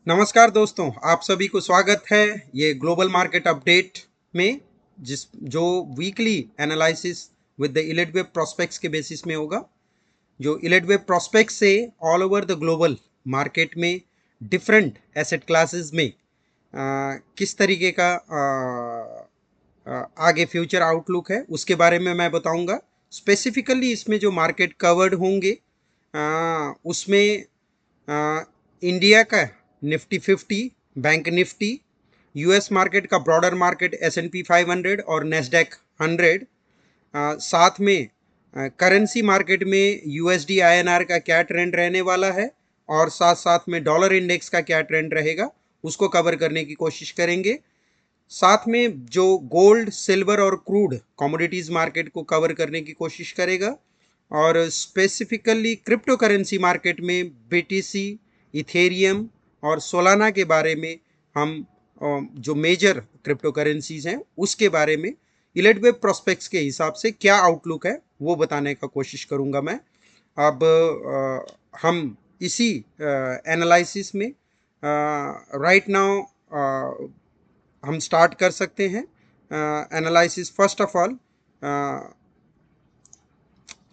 नमस्कार दोस्तों, आप सभी को स्वागत है ये ग्लोबल मार्केट अपडेट में, जिस जो weekly analysis with the Elliott wave prospects के बेसिस में होगा। जो इलिड वेब प्रोस्पेक्ट्स से all over the global market में डिफरेंट एसेट क्लासेस में किस तरीके का आगे फ्यूचर आउटलुक है उसके बारे में मैं बताऊंगा। स्पेसिफिकली इसमें जो मार्केट कवर्ड होंगे उसमें इंडिया का Nifty 50, bank Nifty, US market का ब्रॉडर मार्केट S&P 500 और नेस्डैक 100, साथ में करेंसी मार्केट में यूएसडी आईएनआर का क्या ट्रेंड रहने वाला है और साथ साथ में डॉलर इंडेक्स का क्या ट्रेंड रहेगा उसको कवर करने की कोशिश करेंगे। साथ में जो गोल्ड, सिल्वर और क्रूड कमोडिटीज मार्केट को कवर करने की कोशिश करेगा और स्पेसिफिकली क्रिप्टो करेंसी मार्केट में बीटीसी, इथेरियम और सोलाना के बारे में हम जो मेजर क्रिप्टो करेंसीज हैं उसके बारे में इलिड वेब प्रोस्पेक्ट्स के हिसाब से क्या आउटलुक है वो बताने का कोशिश करूंगा मैं। अब हम इसी एनालिसिस में राइट नाउ हम स्टार्ट कर सकते हैं एनालिसिस। फर्स्ट ऑफ ऑल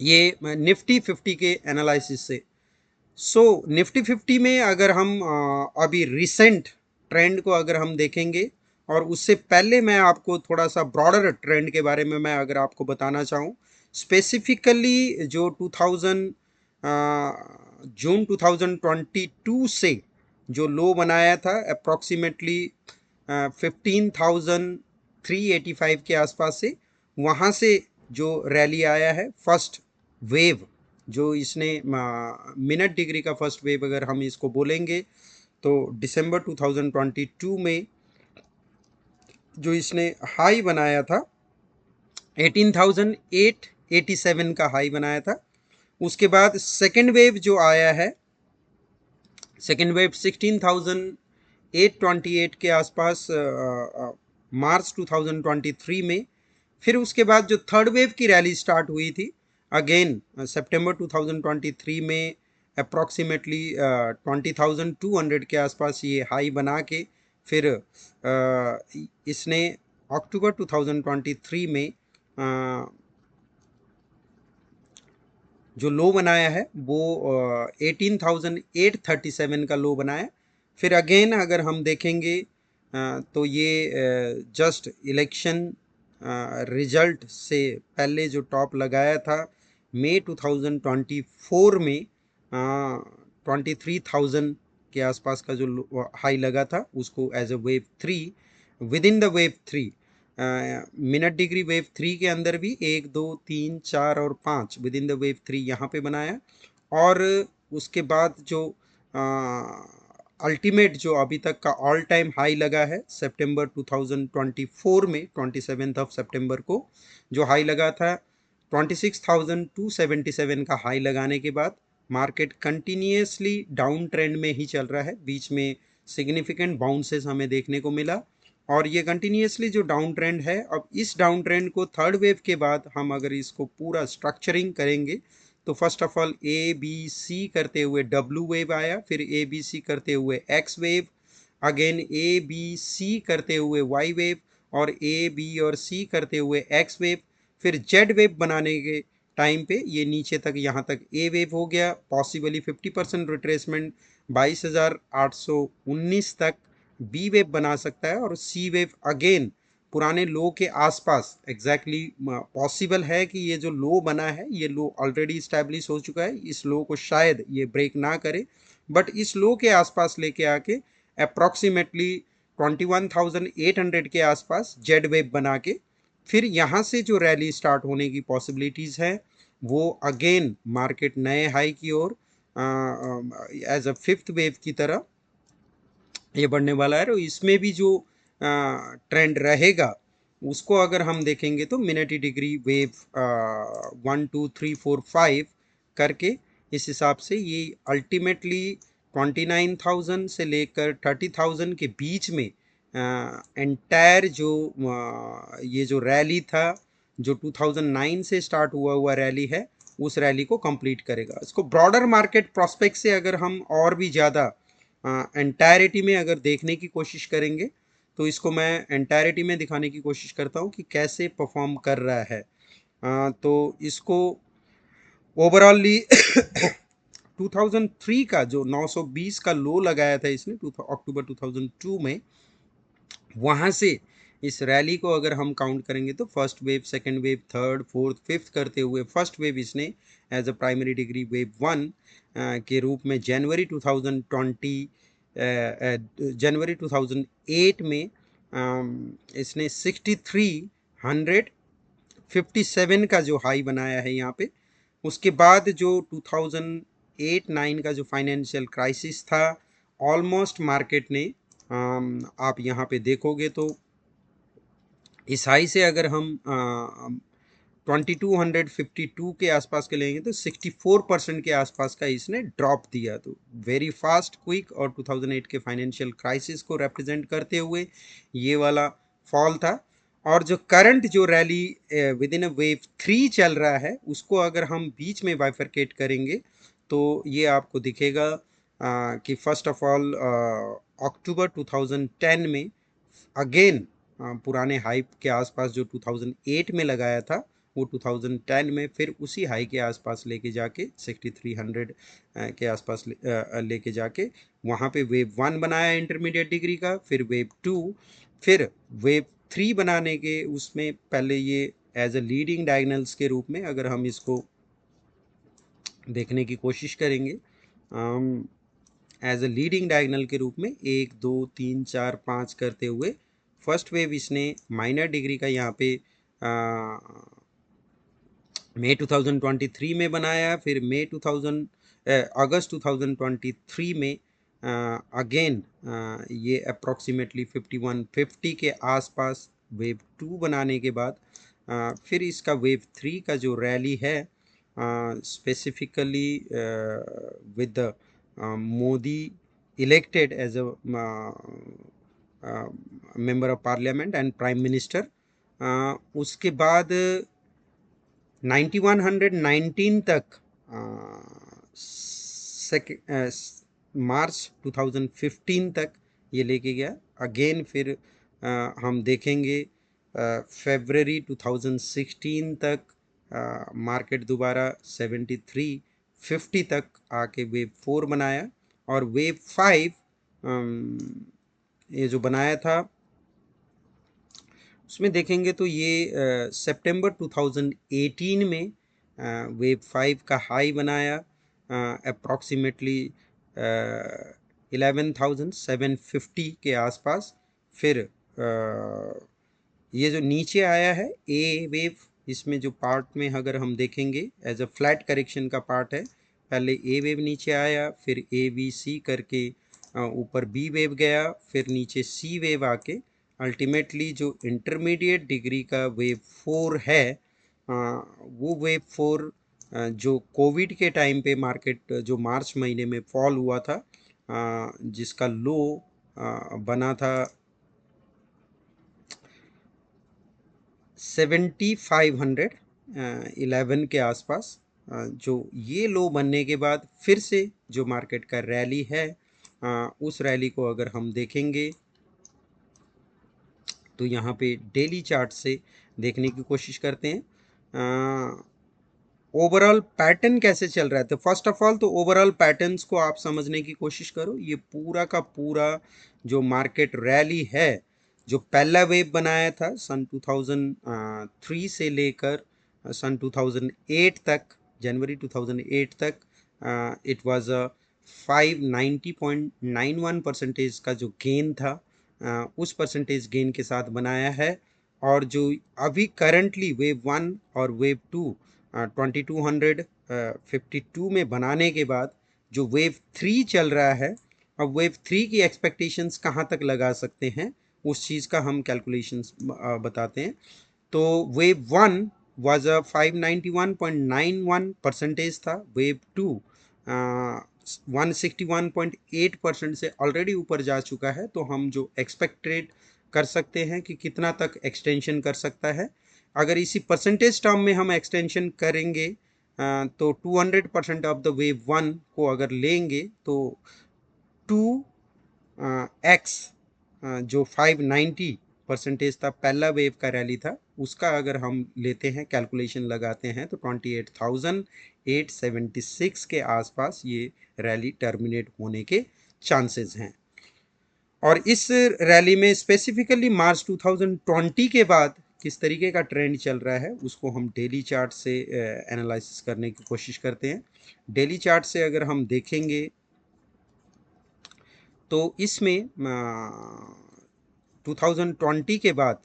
ये निफ्टी 50 के एनालिसिस से। निफ्टी 50 में अगर हम अभी रिसेंट ट्रेंड को अगर हम देखेंगे और उससे पहले मैं आपको थोड़ा सा ब्रॉडर ट्रेंड के बारे में मैं अगर आपको बताना चाहूँ, स्पेसिफिकली जो 2000 जून 2022 से जो लो बनाया था अप्रॉक्सीमेटली 15,385 के आसपास से, वहाँ से जो रैली आया है फर्स्ट वेव, जो इसने मिनट डिग्री का फर्स्ट वेव अगर हम इसको बोलेंगे तो दिसंबर 2022 में जो इसने हाई बनाया था 18,887 का हाई बनाया था। उसके बाद सेकेंड वेव जो आया है, सेकेंड वेव 16,828 के आसपास मार्च 2023 में। फिर उसके बाद जो थर्ड वेव की रैली स्टार्ट हुई थी अगेन सितंबर 2023 में अप्रॉक्सीमेटली 20,200 के आसपास ये हाई बना के फिर इसने अक्टूबर 2023 में जो लो बनाया है वो 18,837 का लो बनाया। फिर अगेन अगर हम देखेंगे तो ये जस्ट इलेक्शन रिजल्ट से पहले जो टॉप लगाया था मई 2024 में 23,000 के आसपास का जो हाई लगा था उसको as a wave 3, within the wave 3 minute degree wave 3 के अंदर भी 1, 2, 3, 4 और 5 विद इन द वेव 3 यहाँ पे बनाया। और उसके बाद जो अल्टीमेट जो अभी तक का ऑल टाइम हाई लगा है सितंबर 2024 में 27 सितंबर को जो हाई लगा था 26,277 का हाई लगाने के बाद मार्केट कंटिन्यूसली डाउन ट्रेंड में ही चल रहा है। बीच में सिग्निफिकेंट बाउंसेस हमें देखने को मिला और ये कंटिन्यूसली जो डाउन ट्रेंड है, अब इस डाउन ट्रेंड को थर्ड वेव के बाद हम अगर इसको पूरा स्ट्रक्चरिंग करेंगे तो first of all A B C करते हुए डब्ल्यू वेव आया, फिर ए बी सी करते हुए X wave, again A B C करते हुए वाई वेव और ए बी और सी करते हुए एक्स वेव, फिर जेड वेव बनाने के टाइम पे ये नीचे तक यहाँ तक ए वेव हो गया। पॉसिबली 50% रिट्रेसमेंट 22,819 तक बी वेव बना सकता है और सी वेव अगेन पुराने लो के आसपास एग्जैक्टली पॉसिबल है कि ये जो लो बना है ये लो ऑलरेडी इस्टेब्लिश हो चुका है, इस लो को शायद ये ब्रेक ना करे, बट इस लो के आसपास लेके आके अप्रॉक्सीमेटली 21,800 के आसपास जेड वेव बना के फिर यहाँ से जो रैली स्टार्ट होने की पॉसिबिलिटीज़ है वो अगेन मार्केट नए हाई की ओर एज अ फिफ्थ वेव की तरह ये बढ़ने वाला है। और इसमें भी जो ट्रेंड रहेगा उसको अगर हम देखेंगे तो मिनट डिग्री वेव 1, 2, 3, 4, 5 करके इस हिसाब से ये अल्टीमेटली 29,000 से लेकर 30,000 के बीच में एंटायर जो ये जो रैली था जो 2009 से स्टार्ट हुआ रैली है उस रैली को कंप्लीट करेगा। इसको ब्रॉडर मार्केट प्रोस्पेक्ट से अगर हम और भी ज़्यादा एंटायरिटी में अगर देखने की कोशिश करेंगे तो इसको मैं एंटायरिटी में दिखाने की कोशिश करता हूँ कि कैसे परफॉर्म कर रहा है। तो इसको ओवरऑली 2003 का जो 920 का लो लगाया था इसने अक्टूबर 2002 में, वहाँ से इस रैली को अगर हम काउंट करेंगे तो first wave, second wave, third, fourth, fifth करते हुए फर्स्ट वेव इसने as a primary degree wave 1 के रूप में जनवरी 2008 में इसने 6357 का जो हाई बनाया है यहाँ पे। उसके बाद जो 2008-9 का जो फाइनेंशियल क्राइसिस था, ऑलमोस्ट मार्केट ने आप यहाँ पे देखोगे तो इस हाई से अगर हम 2252 के आसपास के लेंगे तो 64% के आसपास का इसने ड्रॉप दिया। तो वेरी फास्ट, क्विक और 2008 के फाइनेंशियल क्राइसिस को रिप्रेजेंट करते हुए ये वाला फॉल था। और जो करंट जो रैली विद इन वेव 3 चल रहा है उसको अगर हम बीच में बाइफरकेट करेंगे तो ये आपको दिखेगा कि फर्स्ट ऑफ ऑल अक्टूबर 2010 में अगेन पुराने हाई के आसपास जो 2008 में लगाया था वो 2010 में फिर उसी हाई के आसपास लेके जाके 6300 के आसपास लेके जाके वहाँ पे वेव 1 बनाया इंटरमीडिएट डिग्री का, फिर वेव 2, फिर वेव 3 बनाने के उसमें पहले ये एज अ लीडिंग डायगनल्स के रूप में अगर हम इसको देखने की कोशिश करेंगे एज अ लीडिंग डायगनल के रूप में 1 2 3 4 5 करते हुए फर्स्ट वेव इसने माइनर डिग्री का यहाँ पे मई 2023 में बनाया, फिर अगस्त 2023 में अगेन ये अप्रॉक्सीमेटली 5150 के आसपास वेव 2 बनाने के बाद फिर इसका वेव 3 का जो रैली है specifically with the Modi elected as a member of parliament and prime minister, उसके बाद 9119 तक मार्च 2015 तक ये लेके गया। अगेन फिर हम देखेंगे फरवरी 2016 तक मार्केट दोबारा 7350 तक आके वेव 4 बनाया और वेव 5 ये जो बनाया था उसमें देखेंगे तो ये सितंबर 2018 में वेव 5 का हाई बनाया अप्रॉक्सीमेटली 11,750 के आसपास। फिर ये जो नीचे आया है ए वेव, इसमें जो पार्ट में अगर हम देखेंगे एज अ फ्लैट करेक्शन का पार्ट है, पहले ए वेव नीचे आया, फिर ए बी सी करके ऊपर बी वेव गया, फिर नीचे सी वेव आके अल्टीमेटली जो इंटरमीडिएट डिग्री का वेव 4 है वो वेव 4 जो कोविड के टाइम पे मार्केट जो मार्च महीने में फॉल हुआ था जिसका लो बना था 7511 के आसपास, जो ये लो बनने के बाद फिर से जो मार्केट का रैली है उस रैली को अगर हम देखेंगे तो यहाँ पे डेली चार्ट से देखने की कोशिश करते हैं ओवरऑल पैटर्न कैसे चल रहा है। तो फर्स्ट ऑफ ऑल तो ओवरऑल पैटर्न्स को आप समझने की कोशिश करो। ये पूरा का पूरा जो मार्केट रैली है, जो पहला वेव बनाया था सन 2003 से लेकर सन 2008 तक, जनवरी 2008 तक, इट वाज अ 590.91% का जो गेन था उस परसेंटेज गेन के साथ बनाया है। और जो अभी करंटली वेव 1 और वेव 2 2252 में बनाने के बाद जो वेव 3 चल रहा है, अब वेव 3 की एक्सपेक्टेशंस कहाँ तक लगा सकते हैं उस चीज़ का हम कैलकुलेशंस बताते हैं। तो वेव 1 वाज अ 591.91% था, वेव 2 161.8% से ऑलरेडी ऊपर जा चुका है। तो हम जो एक्सपेक्टेड कर सकते हैं कि कितना तक एक्सटेंशन कर सकता है, अगर इसी परसेंटेज टर्म में हम एक्सटेंशन करेंगे तो 200% ऑफ द वेव 1 को अगर लेंगे तो एक्स जो 590 था, पहला वेव का रैली था, उसका अगर हम लेते हैं, कैलकुलेशन लगाते हैं, तो 28,876 के आसपास ये रैली टर्मिनेट होने के चांसेस हैं। और इस रैली में स्पेसिफिकली मार्च 2020 के बाद किस तरीके का ट्रेंड चल रहा है उसको हम डेली चार्ट से एनालिसिस करने की कोशिश करते हैं। डेली चार्ट से अगर हम देखेंगे तो इसमें 2020 के बाद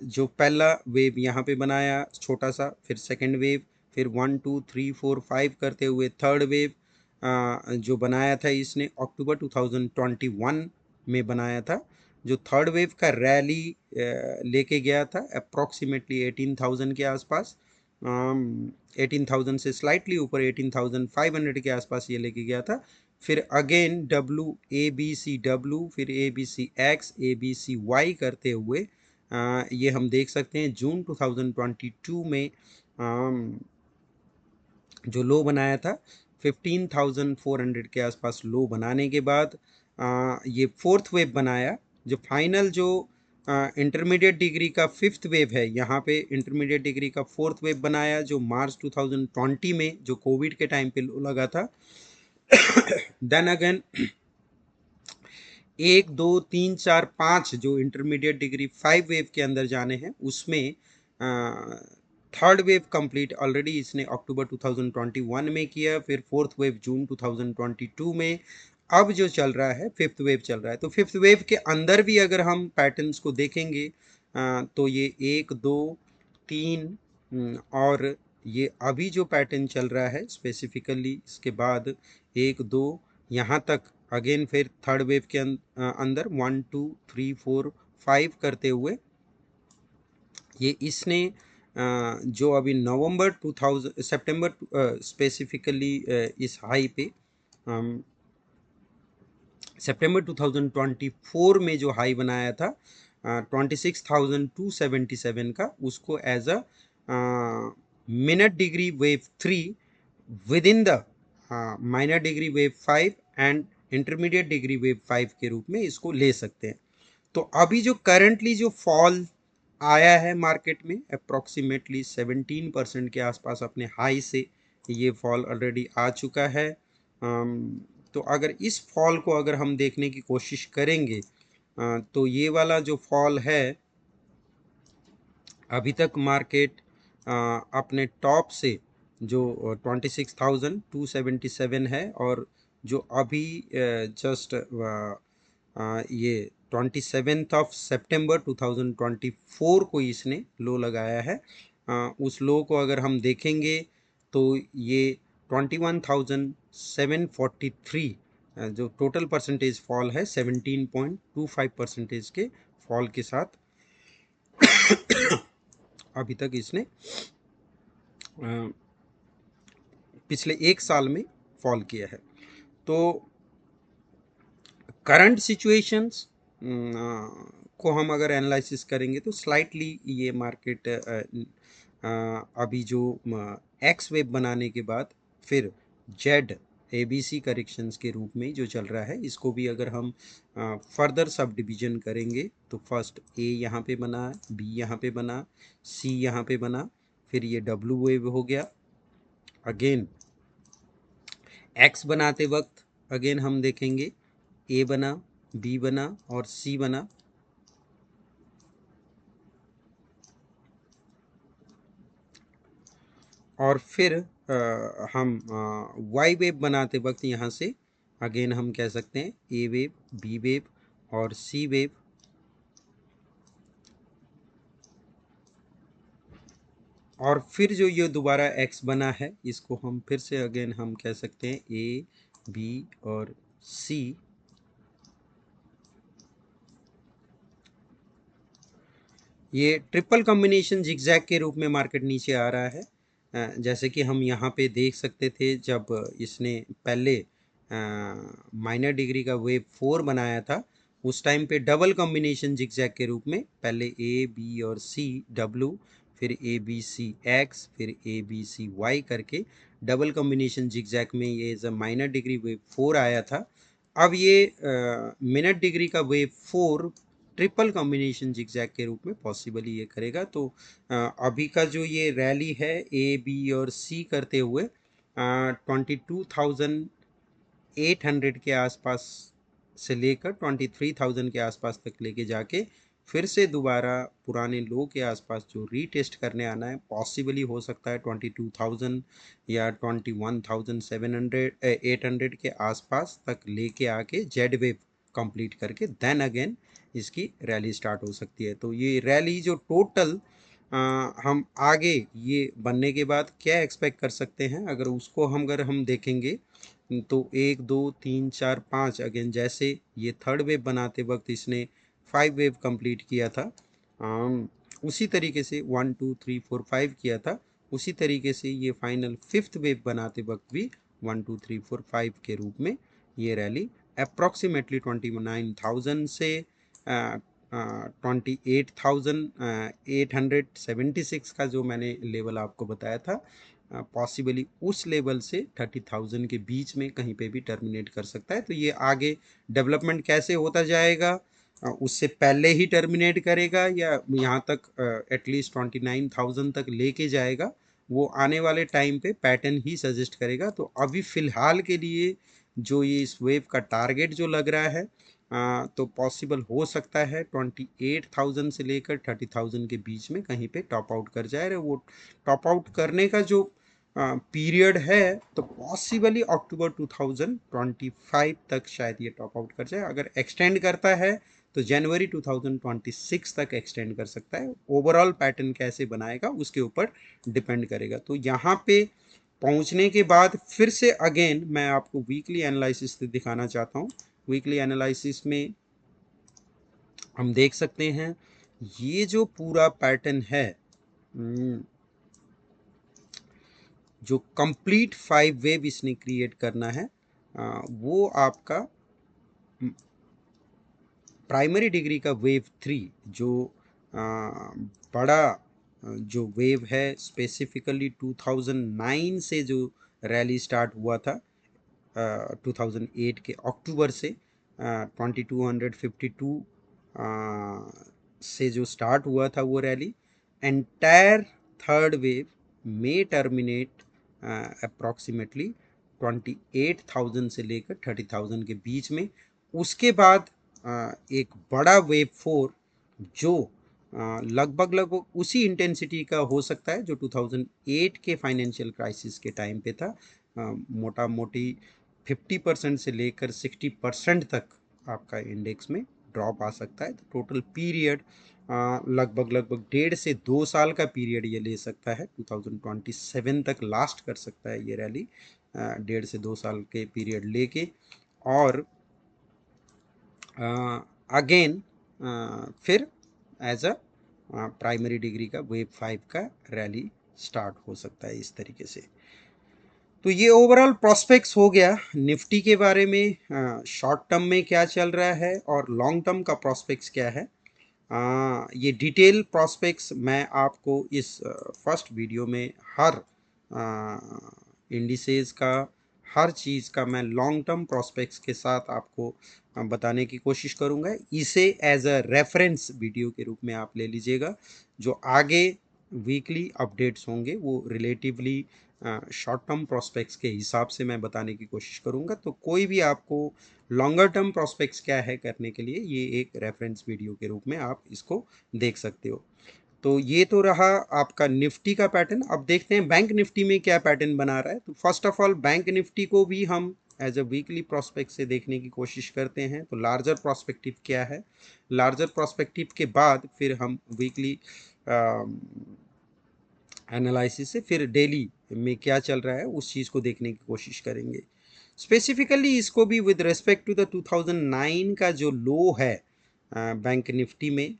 जो पहला वेव यहाँ पे बनाया छोटा सा, फिर सेकंड वेव, फिर 1 2 3 4 5 करते हुए थर्ड वेव जो बनाया था इसने अक्टूबर 2021 में बनाया था, जो थर्ड वेव का रैली लेके गया था अप्रॉक्सीमेटली 18,000 के आसपास, 18,000 से स्लाइटली ऊपर 18,500 के आसपास ये लेके गया था। फिर अगेन WABCW, फिर ABCX, ABCY करते हुए ये हम देख सकते हैं जून 2022 में जो लो बनाया था 15,400 के आसपास लो बनाने के बाद ये फोर्थ वेव बनाया, जो फाइनल जो इंटरमीडिएट डिग्री का फिफ्थ वेव है, यहाँ पे इंटरमीडिएट डिग्री का फोर्थ वेव बनाया जो मार्च 2020 में जो कोविड के टाइम पे लो लगा था। देन अगेन 1 2 3 4 5 जो इंटरमीडिएट डिग्री 5 वेव के अंदर जाने हैं उसमें थर्ड वेव कंप्लीट ऑलरेडी इसने अक्टूबर 2021 में किया, फिर फोर्थ वेव जून 2022 में, अब जो चल रहा है फिफ्थ वेव चल रहा है। तो फिफ्थ वेव के अंदर भी अगर हम पैटर्न्स को देखेंगे तो ये 1 2 3 और ये अभी जो पैटर्न चल रहा है स्पेसिफिकली इसके बाद 1 2 यहाँ तक अगेन फिर थर्ड वेव के अंदर 1 2 3 4 5 करते हुए ये इसने जो अभी नवंबर 2000 सितंबर स्पेसिफिकली इस हाई पे सितंबर 2024 में जो हाई बनाया था 26,277 का, उसको as a minute degree wave 3 within the minor degree wave 5 and intermediate degree wave 5 के रूप में इसको ले सकते हैं। तो अभी जो करंटली जो फॉल आया है मार्केट में अप्रॉक्सीमेटली 17% के आसपास अपने हाई से ये फॉल ऑलरेडी आ चुका है। तो अगर इस फॉल को अगर हम देखने की कोशिश करेंगे तो ये वाला जो फॉल है अभी तक मार्केट अपने टॉप से जो 26,277 है और जो अभी जस्ट ये 27 सितंबर 2024 को इसने लो लगाया है, उस लो को अगर हम देखेंगे तो ये 21,743 जो टोटल परसेंटेज फॉल है 17.25% के फॉल के साथ अभी तक इसने पिछले एक साल में फॉल किया है। तो करंट सिचुएशंस को हम अगर एनालिसिस करेंगे तो स्लाइटली ये मार्केट अभी जो एक्स वेव बनाने के बाद फिर जेड ABC करेक्शंस के रूप में जो चल रहा है, इसको भी अगर हम फर्दर सब डिवीजन करेंगे तो फर्स्ट A यहाँ पे बना, B यहाँ पे बना, C यहाँ पे बना, फिर ये W वेव हो गया। अगेन X बनाते वक्त अगेन हम देखेंगे A बना, B बना और C बना, और फिर हम वाई वेव बनाते वक्त यहाँ से अगेन हम कह सकते हैं A वेव, B वेव और C वेव, और फिर जो ये दोबारा X बना है इसको हम फिर से अगेन हम कह सकते हैं A, B और C। ये ट्रिपल कॉम्बिनेशन जिगजैग के रूप में मार्केट नीचे आ रहा है। जैसे कि हम यहाँ पे देख सकते थे जब इसने पहले माइनर डिग्री का वेव 4 बनाया था, उस टाइम पे डबल कॉम्बिनेशन जिगजैग के रूप में पहले A, B और C W, फिर ABCX, फिर ABCY करके डबल कॉम्बिनेशन जिगजैग में ये माइनर डिग्री वेव 4 आया था। अब ये मिनट डिग्री का वेव 4 ट्रिपल कॉम्बिनेशन जिगजैग के रूप में पॉसिबली ये करेगा। तो अभी का जो ये रैली है ए बी और सी करते हुए 22,800 के आसपास से लेकर 23,000 के आसपास तक लेके जाके फिर से दोबारा पुराने लो के आसपास जो रीटेस्ट करने आना है, पॉसिबली हो सकता है 22,000 या 21,700 800 के आसपास तक लेके आके जेड वेव कंप्लीट करके देन अगेन इसकी रैली स्टार्ट हो सकती है। तो ये रैली जो टोटल हम आगे ये बनने के बाद क्या एक्सपेक्ट कर सकते हैं, अगर हम देखेंगे तो 1 2 3 4 5 अगेन जैसे ये थर्ड वेव बनाते वक्त इसने 5 वेव कंप्लीट किया था, उसी तरीके से 1 2 3 4 5 किया था, उसी तरीके से ये फाइनल फिफ्थ वेव बनाते वक्त भी 1 2 3 4 5 के रूप में ये रैली अप्रॉक्सीमेटली 29,000 से 28,876 का जो मैंने लेवल आपको बताया था, पॉसिबली उस लेवल से 30,000 के बीच में कहीं पे भी टर्मिनेट कर सकता है। तो ये आगे डेवलपमेंट कैसे होता जाएगा, उससे पहले ही टर्मिनेट करेगा या यहाँ तक एटलीस्ट 29,000 तक लेके जाएगा, वो आने वाले टाइम पे पैटर्न ही सजेस्ट करेगा। तो अभी फ़िलहाल के लिए जो ये इस वेव का टारगेट जो लग रहा है, तो पॉसिबल हो सकता है 28,000 से लेकर 30,000 के बीच में कहीं पे टॉप आउट कर जाए। वो टॉप आउट करने का जो पीरियड है तो पॉसिबली अक्टूबर 2025 तक शायद ये टॉप आउट कर जाए। अगर एक्सटेंड करता है तो जनवरी 2026 तक एक्सटेंड कर सकता है। ओवरऑल पैटर्न कैसे बनाएगा उसके ऊपर डिपेंड करेगा। तो यहाँ पे पहुँचने के बाद फिर से अगेन मैं आपको वीकली एनालिसिस दिखाना चाहता हूँ। वीकली एनालिसिस में हम देख सकते हैं ये जो पूरा पैटर्न है, जो कंप्लीट 5 वेव इसने क्रिएट करना है, वो आपका प्राइमरी डिग्री का वेव 3 जो बड़ा जो वेव है, स्पेसिफिकली 2009 से जो रैली स्टार्ट हुआ था 2008 के अक्टूबर से 2252 से जो स्टार्ट हुआ था वो रैली, एंटायर थर्ड वेव में टर्मिनेट अप्रॉक्सीमेटली 28,000 से लेकर 30,000 के बीच में। उसके बाद एक बड़ा वेव 4 जो लगभग लगभग उसी इंटेंसिटी का हो सकता है जो 2008 के फाइनेंशियल क्राइसिस के टाइम पे था, मोटा मोटी 50% से लेकर 60% तक आपका इंडेक्स में ड्रॉप आ सकता है। तो टोटल पीरियड लगभग लगभग 1.5 से 2 साल का पीरियड ये ले सकता है, 2027 तक लास्ट कर सकता है ये रैली 1.5 से 2 साल के पीरियड लेके। और अगेन फिर एज अ प्राइमरी डिग्री का वेव 5 का रैली स्टार्ट हो सकता है इस तरीके से। तो ये ओवरऑल प्रोस्पेक्ट्स हो गया निफ्टी के बारे में, शॉर्ट टर्म में क्या चल रहा है और लॉन्ग टर्म का प्रोस्पेक्ट्स क्या है। ये डिटेल प्रोस्पेक्ट्स मैं आपको इस फर्स्ट वीडियो में हर इंडिसेस का, हर चीज़ का मैं लॉन्ग टर्म प्रोस्पेक्ट्स के साथ आपको बताने की कोशिश करूँगा। इसे एज अ रेफरेंस वीडियो के रूप में आप ले लीजिएगा। जो आगे वीकली अपडेट्स होंगे वो रिलेटिवली शॉर्ट टर्म प्रोस्पेक्ट्स के हिसाब से मैं बताने की कोशिश करूँगा। तो कोई भी आपको लॉन्गर टर्म प्रोस्पेक्ट्स क्या है करने के लिए ये एक रेफरेंस वीडियो के रूप में आप इसको देख सकते हो। तो ये तो रहा आपका निफ्टी का पैटर्न। अब देखते हैं बैंक निफ्टी में क्या पैटर्न बना रहा है। तो first of all bank Nifty को भी हम एज अ वीकली प्रोस्पेक्ट से देखने की कोशिश करते हैं। तो लार्जर प्रोस्पेक्टिव क्या है, लार्जर प्रोस्पेक्टिव के बाद फिर हम वीकली एनालिसिस से फिर डेली में क्या चल रहा है उस चीज़ को देखने की कोशिश करेंगे। स्पेसिफिकली इसको भी विद रिस्पेक्ट टू द 2009 का जो लो है बैंक निफ्टी में,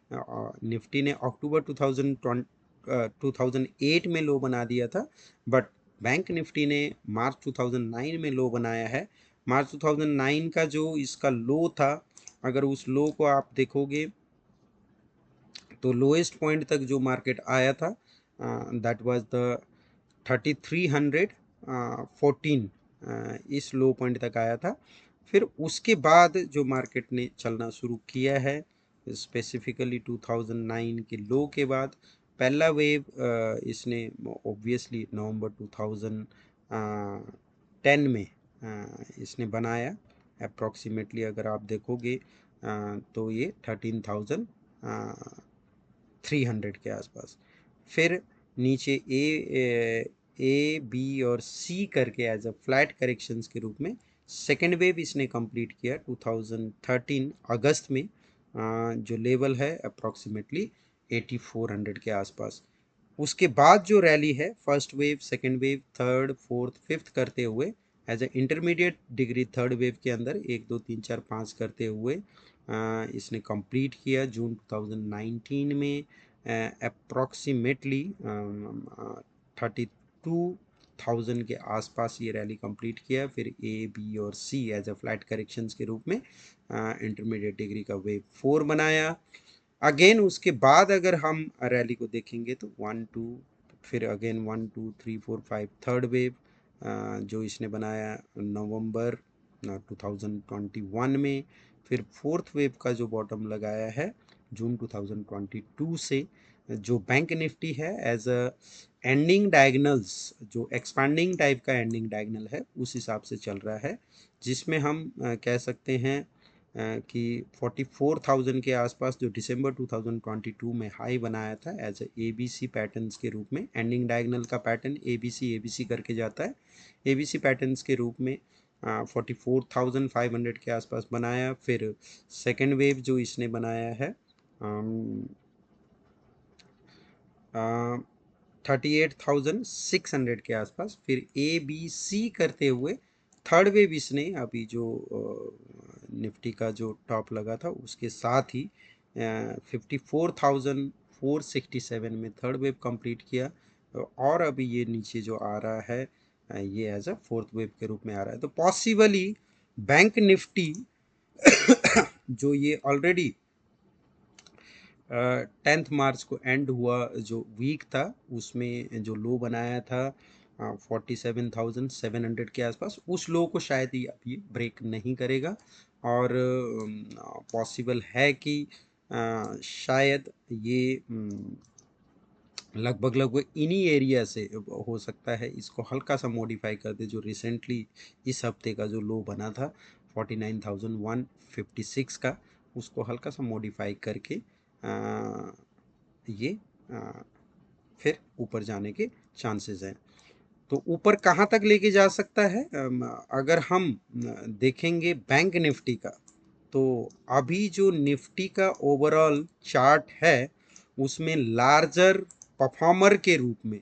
निफ्टी ने अक्टूबर 2008 में लो बना दिया था, बट बैंक निफ्टी ने मार्च 2009 में लो बनाया है। मार्च 2009 का जो इसका लो था, अगर उस लो को आप देखोगे तो लोएस्ट पॉइंट तक जो मार्केट आया था दैट वाज द 3314, इस लो पॉइंट तक आया था। फिर उसके बाद जो मार्केट ने चलना शुरू किया है स्पेसिफिकली 2009 के लो के बाद पहला वेव इसने ऑब्वियसली नवंबर 2010 में इसने बनाया। अप्रॉक्सीमेटली अगर आप देखोगे तो ये 13,300 के आसपास। फिर नीचे ए बी और सी करके एज अ फ्लैट करेक्शंस के रूप में सेकेंड वेव इसने कंप्लीट किया 2013 अगस्त में, जो लेवल है अप्रॉक्सीमेटली 8400 के आसपास। उसके बाद जो रैली है first wave, second wave, third, fourth, fifth करते हुए as a intermediate degree third wave के अंदर 1 2 3 4 5 करते हुए इसने कंप्लीट किया जून 2019 में अप्रॉक्सीमेटली 32,000 के आसपास ये रैली कंप्लीट किया। फिर ए बी और सी एज अ फ्लैट करेक्शंस के रूप में इंटरमीडिएट डिग्री का वेव 4 बनाया। अगेन उसके बाद अगर हम रैली को देखेंगे तो 1 2, फिर अगेन 1 2 3 4 5 थर्ड वेव जो इसने बनाया नवंबर 2021 में। फिर फोर्थ वेव का जो बॉटम लगाया है जून 2022 से, जो बैंक निफ्टी है एज अ एंडिंग डायगनल्स, जो एक्सपांडिंग टाइप का एंडिंग डायगनल है उस हिसाब से चल रहा है, जिसमें हम कह सकते हैं कि 44,000 के आसपास जो दिसंबर 2022 में हाई बनाया था एज ए ABC पैटर्न्स के रूप में। एंडिंग डायगनल का पैटर्न ABC करके जाता है। ABC पैटर्न्स के रूप में 44,500 के आसपास बनाया। फिर सेकेंड वेव जो इसने बनाया है 38,600 के आसपास। फिर ABC करते हुए थर्ड वेव इसने अभी जो निफ्टी का जो टॉप लगा था उसके साथ ही 54,467 में थर्ड वेव कंप्लीट किया। और अभी ये नीचे जो आ रहा है ये एज अ फोर्थ वेव के रूप में आ रहा है। तो पॉसिबली बैंक निफ्टी जो ये ऑलरेडी 10th मार्च को एंड हुआ जो वीक था उसमें जो लो बनाया था 47,700 के आसपास, उस लो को शायद ही अब ये ब्रेक नहीं करेगा। और पॉसिबल है कि शायद ये लगभग लगभग इन्हीं एरिया से हो सकता है इसको हल्का सा मॉडिफाई कर दे। जो रिसेंटली इस हफ्ते का जो लो बना था 49,156 का, उसको हल्का सा मॉडिफाई करके ये फिर ऊपर जाने के चांसेस हैं। तो ऊपर कहाँ तक लेके जा सकता है अगर हम देखेंगे बैंक निफ्टी का, तो अभी जो निफ्टी का ओवरऑल चार्ट है उसमें लार्जर परफॉर्मर के रूप में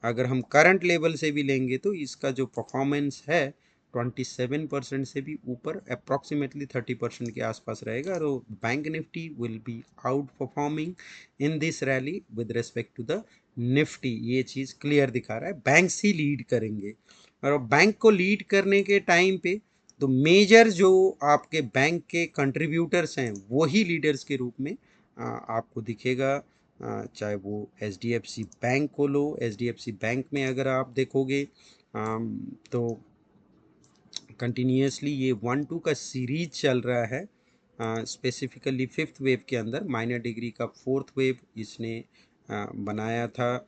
अगर हम करंट लेवल से भी लेंगे तो इसका जो परफॉर्मेंस है 27% से भी ऊपर, अप्रॉक्सीमेटली 30% के आसपास रहेगा। तो bank Nifty will be outperforming in this rally with respect to the Nifty. ये चीज़ क्लियर दिखा रहा है, बैंक्स ही लीड करेंगे। और बैंक को लीड करने के टाइम पे तो मेजर जो आपके बैंक के कंट्रीब्यूटर्स हैं वही लीडर्स के रूप में आपको दिखेगा। चाहे वो HDFC बैंक को लो, HDFC बैंक में अगर आप देखोगे तो कंटिन्यूसली ये 1 2 का सीरीज चल रहा है। स्पेसिफिकली फिफ्थ वेव के अंदर माइनर डिग्री का फोर्थ वेव इसने बनाया था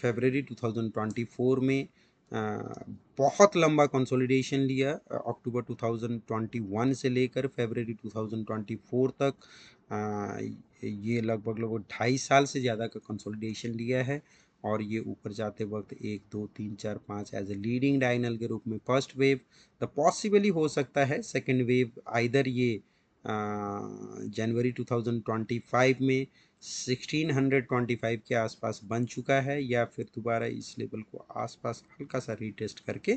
फरवरी 2024 में। बहुत लंबा कंसोलिडेशन लिया अक्टूबर 2021 से लेकर फरवरी 2024 तक। ये लगभग लगभग 2.5 साल से ज़्यादा का कंसोलिडेशन लिया है। और ये ऊपर जाते वक्त 1 2 3 4 5 एज ए लीडिंग डायगनल के रूप में फर्स्ट वेव। द पॉसिबली हो सकता है सेकेंड वेव आइदर ये जनवरी 2025 में 1625 के आसपास बन चुका है, या फिर दोबारा इस लेवल को आसपास हल्का सा रीटेस्ट करके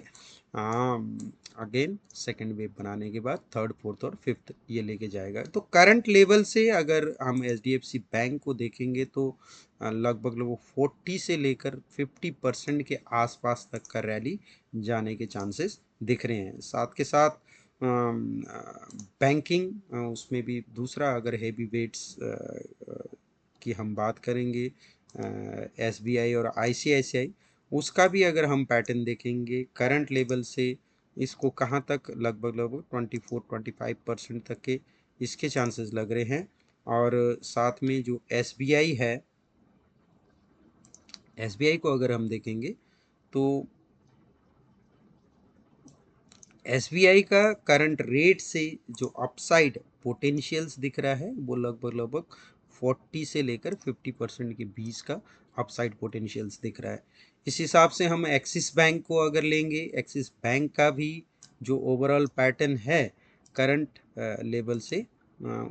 अगेन सेकेंड वेव बनाने के बाद थर्ड फोर्थ और फिफ्थ ये लेके जाएगा। तो करंट लेवल से अगर हम HDFC बैंक को देखेंगे तो लगभग लगभग 40 से लेकर 50% के आसपास तक का रैली जाने के चांसेस दिख रहे हैं। साथ के साथ बैंकिंग उसमें भी दूसरा अगर हेवी वेट्स की हम बात करेंगे SBI और ICICI, उसका भी अगर हम पैटर्न देखेंगे करंट लेवल से इसको कहाँ तक, लगभग लगभग 24-25% तक के इसके चांसेस लग रहे हैं। और साथ में जो एसबीआई है, एसबीआई को अगर हम देखेंगे तो एसबीआई का करंट रेट से जो अपसाइड पोटेंशियल्स दिख रहा है वो लगभग लगभग 40 से लेकर 50% के बीच का अपसाइड पोटेंशियल्स दिख रहा है। इस हिसाब से हम एक्सिस बैंक को अगर लेंगे, एक्सिस बैंक का भी जो ओवरऑल पैटर्न है करंट लेवल से,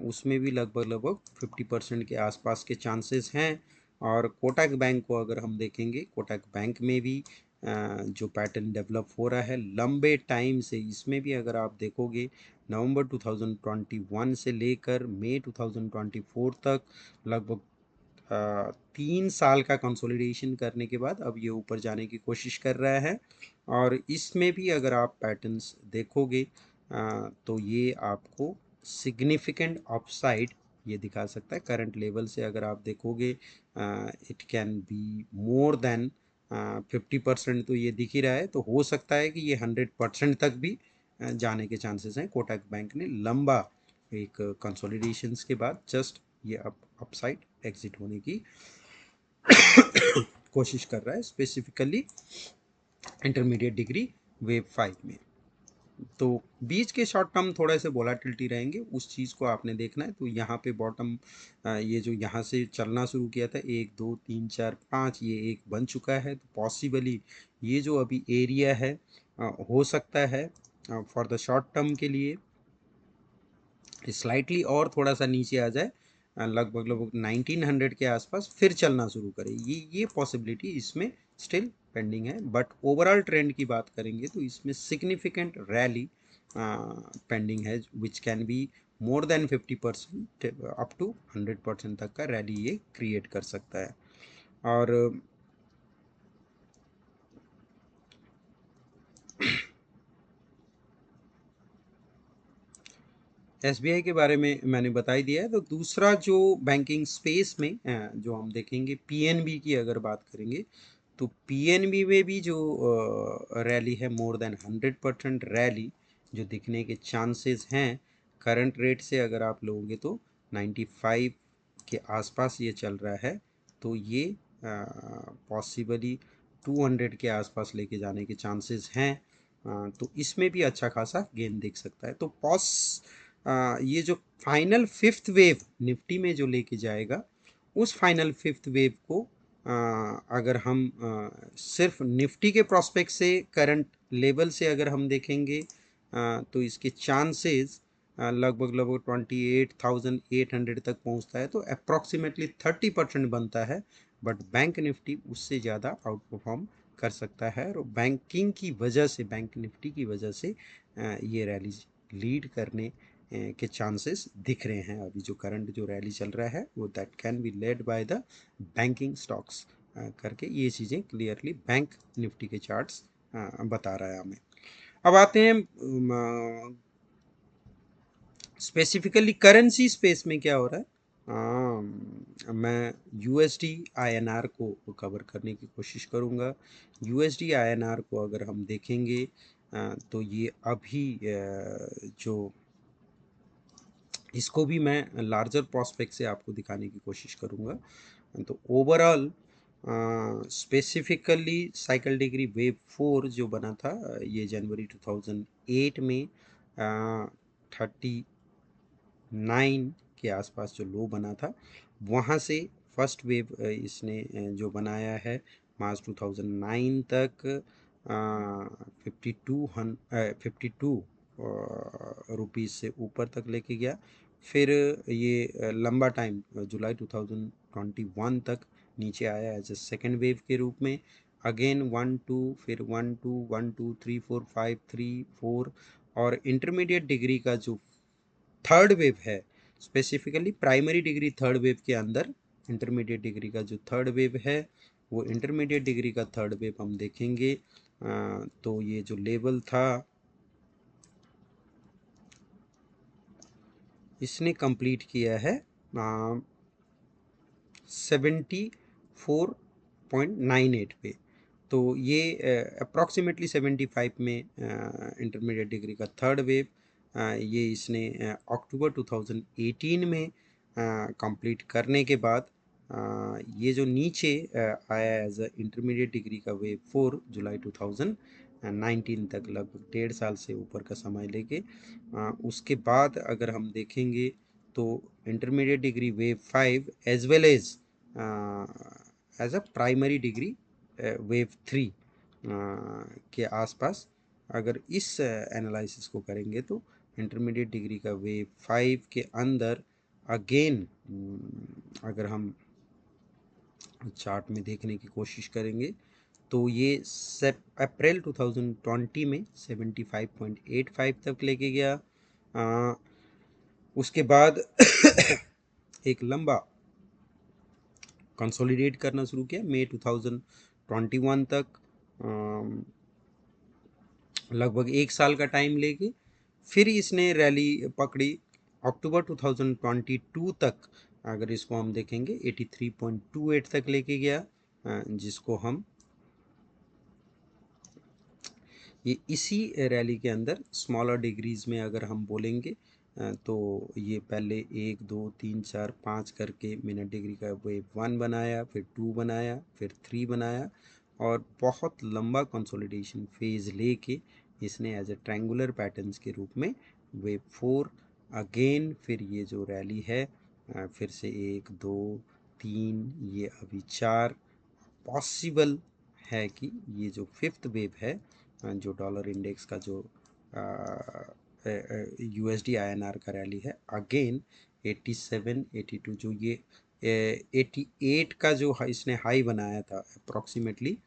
उसमें भी लगभग लगभग 50% के आसपास के चांसेस हैं। और कोटक बैंक को अगर हम देखेंगे, कोटक बैंक में भी जो पैटर्न डेवलप हो रहा है लंबे टाइम से, इसमें भी अगर आप देखोगे नवंबर 2021 से लेकर मई 2024 तक लगभग 3 साल का कंसोलिडेशन करने के बाद अब ये ऊपर जाने की कोशिश कर रहा है। और इसमें भी अगर आप पैटर्न्स देखोगे तो ये आपको सिग्निफिकेंट अपसाइड ये दिखा सकता है। करंट लेवल से अगर आप देखोगे it can be more than 50% तो ये दिख ही रहा है, तो हो सकता है कि ये 100% तक भी जाने के चांसेस हैं। कोटक बैंक ने लंबा एक कंसोलिडेशंस के बाद जस्ट ये अपसाइड एग्जिट होने की कोशिश कर रहा है, स्पेसिफिकली इंटरमीडिएट डिग्री वेव 5 में। तो बीच के शॉर्ट टर्म थोड़ा से वोलाटिलिटी रहेंगे, उस चीज़ को आपने देखना है। तो यहाँ पे बॉटम ये जो यहाँ से चलना शुरू किया था 1 2 3 4 5, ये एक बन चुका है। तो पॉसिबली ये जो अभी एरिया है हो सकता है फॉर द शॉर्ट टर्म के लिए स्लाइटली और थोड़ा सा नीचे आ जाए, लगभग लगभग 1900 के आसपास फिर चलना शुरू करे। ये पॉसिबिलिटी इसमें स्टिल पेंडिंग है। बट ओवरऑल ट्रेंड की बात करेंगे तो इसमें सिग्निफिकेंट रैली पेंडिंग है, which can be more than 50% up to 100% तक का रैली ये क्रिएट कर सकता है। और एसबीआई के बारे में मैंने बता ही दिया है। तो दूसरा जो बैंकिंग स्पेस में जो हम देखेंगे, पीएनबी की अगर बात करेंगे तो पीएनबी में भी जो रैली है मोर देन 100% रैली जो दिखने के चांसेस हैं। करंट रेट से अगर आप लोगे तो 95 के आसपास ये चल रहा है। तो ये पॉसिबली 200 के आसपास लेके जाने के चांसेस हैं। तो इसमें भी अच्छा खासा गेन दिख सकता है। तो ये जो फाइनल फिफ्थ वेव निफ्टी में जो लेके जाएगा, उस फाइनल फिफ्थ वेव को अगर हम सिर्फ निफ्टी के प्रोस्पेक्ट से करंट लेवल से अगर हम देखेंगे तो इसके चांसेस लगभग लगभग 28,800 तक पहुंचता है। तो अप्रॉक्सीमेटली 30% बनता है। बट बैंक निफ्टी उससे ज़्यादा आउट परफॉर्म कर सकता है। और बैंकिंग की वजह से, बैंक निफ्टी की वजह से ये रैली लीड करने के चांसेस दिख रहे हैं। अभी जो करंट जो रैली चल रहा है वो that can be led by the banking stocks करके, ये चीज़ें क्लियरली बैंक निफ्टी के चार्ट्स बता रहा है हमें। अब आते हैं स्पेसिफिकली करेंसी स्पेस में क्या हो रहा है। मैं यूएसडी आईएनआर को कवर करने की कोशिश करूँगा। यूएसडी आईएनआर को अगर हम देखेंगे तो ये अभी जो इसको भी मैं लार्जर प्रॉस्पेक्ट से आपको दिखाने की कोशिश करूँगा। तो overall specifically cycle degree wave 4 जो बना था ये जनवरी 2008 में 39 के आसपास जो लो बना था, वहाँ से फर्स्ट वेव इसने जो बनाया है मार्च 2009 तक 52 रुपीज़ से ऊपर तक लेके गया। फिर ये लंबा टाइम जुलाई 2021 तक नीचे आया एज ए सेकेंड वेव के रूप में। अगेन 1 2 फिर 1 2 1 2 3 4 5 3 4, और इंटरमीडिएट डिग्री का जो थर्ड वेव है, specifically primary decree third wave के अंदर इंटरमीडिएट डिग्री का जो थर्ड वेव है, वो इंटरमीडिएट डिग्री का थर्ड वेव हम देखेंगे तो ये जो लेवल था इसने कंप्लीट किया है 74.98 पे। तो ये अप्रॉक्सीमेटली 75 में इंटरमीडिएट डिग्री का थर्ड वेव ये इसने अक्टूबर 2018 में कंप्लीट करने के बाद ये जो नीचे आया एज अ इंटरमीडिएट डिग्री का वेव 4 जुलाई 2019 तक, लगभग 1.5 साल से ऊपर का समय लेके उसके बाद अगर हम देखेंगे तो intermediate degree wave 5 as well as a primary degree wave 3 के आसपास अगर इस एनालिसिस को करेंगे तो इंटरमीडिएट डिग्री का वेव 5 के अंदर अगेन अगर हम चार्ट में देखने की कोशिश करेंगे तो ये अप्रैल 2020 में 75.85 तक लेके गया। उसके बाद एक लंबा कंसोलिडेट करना शुरू किया मई 2021 तक, लगभग 1 साल का टाइम लेके फिर इसने रैली पकड़ी अक्टूबर 2022 तक। अगर इसको हम देखेंगे 83.28 तक लेके गया, जिसको हम ये इसी रैली के अंदर स्मॉलर डिग्रीज में अगर हम बोलेंगे तो ये पहले 1 2 3 4 5 करके मिनट डिग्री का वेव 1 बनाया, फिर 2 बनाया, फिर 3 बनाया और बहुत लंबा कंसोलिडेशन फेज लेके इसने एज ए ट्रायंगुलर पैटर्न्स के रूप में वेव 4 अगेन, फिर ये जो रैली है फिर से 1 2 3 ये अभी 4 पॉसिबल है कि ये जो फिफ्थ वेव है जो डॉलर इंडेक्स का जो यूएसडी आईएनआर का रैली है अगेन 87 82 जो ये 88 का जो इसने हाई बनाया था अप्रॉक्सीमेटली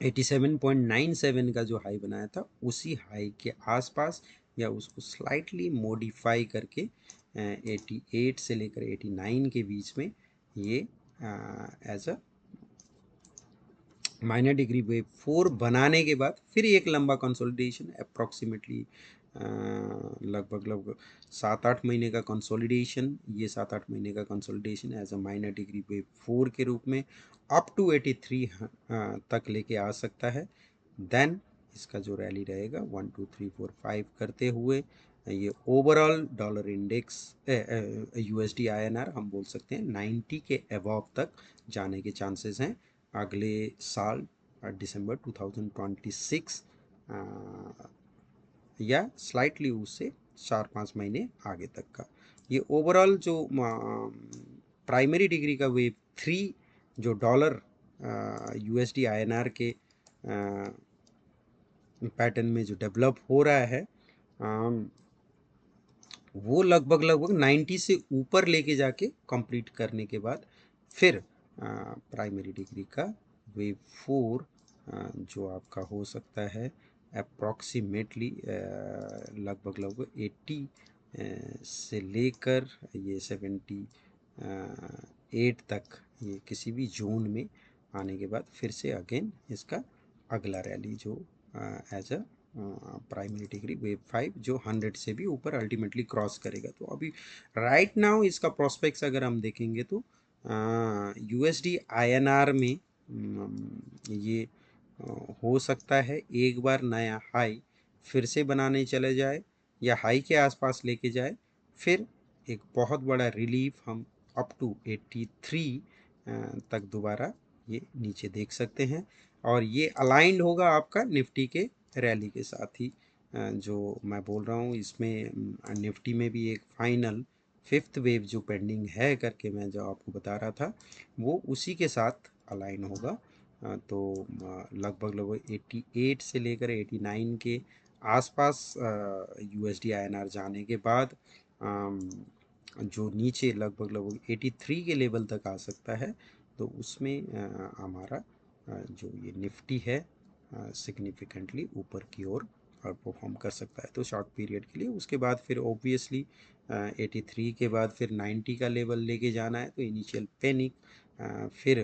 87.97 का जो हाई बनाया था उसी हाई के आसपास या उसको स्लाइटली मॉडिफाई करके 88 से लेकर 89 के बीच में ये as a minor degree wave 4 बनाने के बाद फिर एक लंबा कंसोलिडेशन अप्रॉक्सीमेटली लगभग 7-8 महीने का कंसोलिडेशन, ये 7-8 महीने का consolidation as a minor degree wave 4 के रूप में अप टू 83 तक लेके आ सकता है। देन इसका जो रैली रहेगा 1 2 3 4 5 करते हुए ये overall dollar index USD INR हम बोल सकते हैं 90 के अबव तक जाने के चांसेस हैं अगले साल दिसंबर 2026 या स्लाइटली उससे 4-5 महीने आगे तक का। ये ओवरऑल जो प्राइमरी डिग्री का वेव 3 जो डॉलर यूएसडी आईएनआर के पैटर्न में जो डेवलप हो रहा है वो लगभग 90 से ऊपर लेके जाके कंप्लीट करने के बाद फिर प्राइमरी डिग्री का वेव 4 जो आपका हो सकता है अप्रॉक्सीमेटली लगभग 80 से लेकर ये 78 तक ये किसी भी जोन में आने के बाद फिर से अगेन इसका अगला रैली जो as a primary degree wave 5 जो 100 से भी ऊपर अल्टीमेटली क्रॉस करेगा। तो अभी राइट नाउ इसका प्रोस्पेक्ट्स अगर हम देखेंगे तो यूएसडी आईएनआर में ये हो सकता है एक बार नया हाई फिर से बनाने चले जाए या हाई के आसपास लेके जाए, फिर एक बहुत बड़ा रिलीफ हम अप टू 83 तक दोबारा ये नीचे देख सकते हैं और ये अलाइंड होगा आपका निफ्टी के रैली के साथ ही। जो मैं बोल रहा हूँ इसमें निफ्टी में भी एक फाइनल फिफ्थ वेव जो पेंडिंग है करके मैं जो आपको बता रहा था वो उसी के साथ अलाइन होगा। तो लगभग 88 से लेकर 89 के आसपास यूएसडी आईएनआर जाने के बाद जो नीचे लगभग 83 के लेवल तक आ सकता है, तो उसमें हमारा जो ये निफ्टी है सिग्निफिकेंटली ऊपर की ओर परफॉर्म कर सकता है तो शॉर्ट पीरियड के लिए। उसके बाद फिर ओबियसली 83 के बाद फिर 90 का लेवल लेके जाना है तो इनिशियल पैनिक, फिर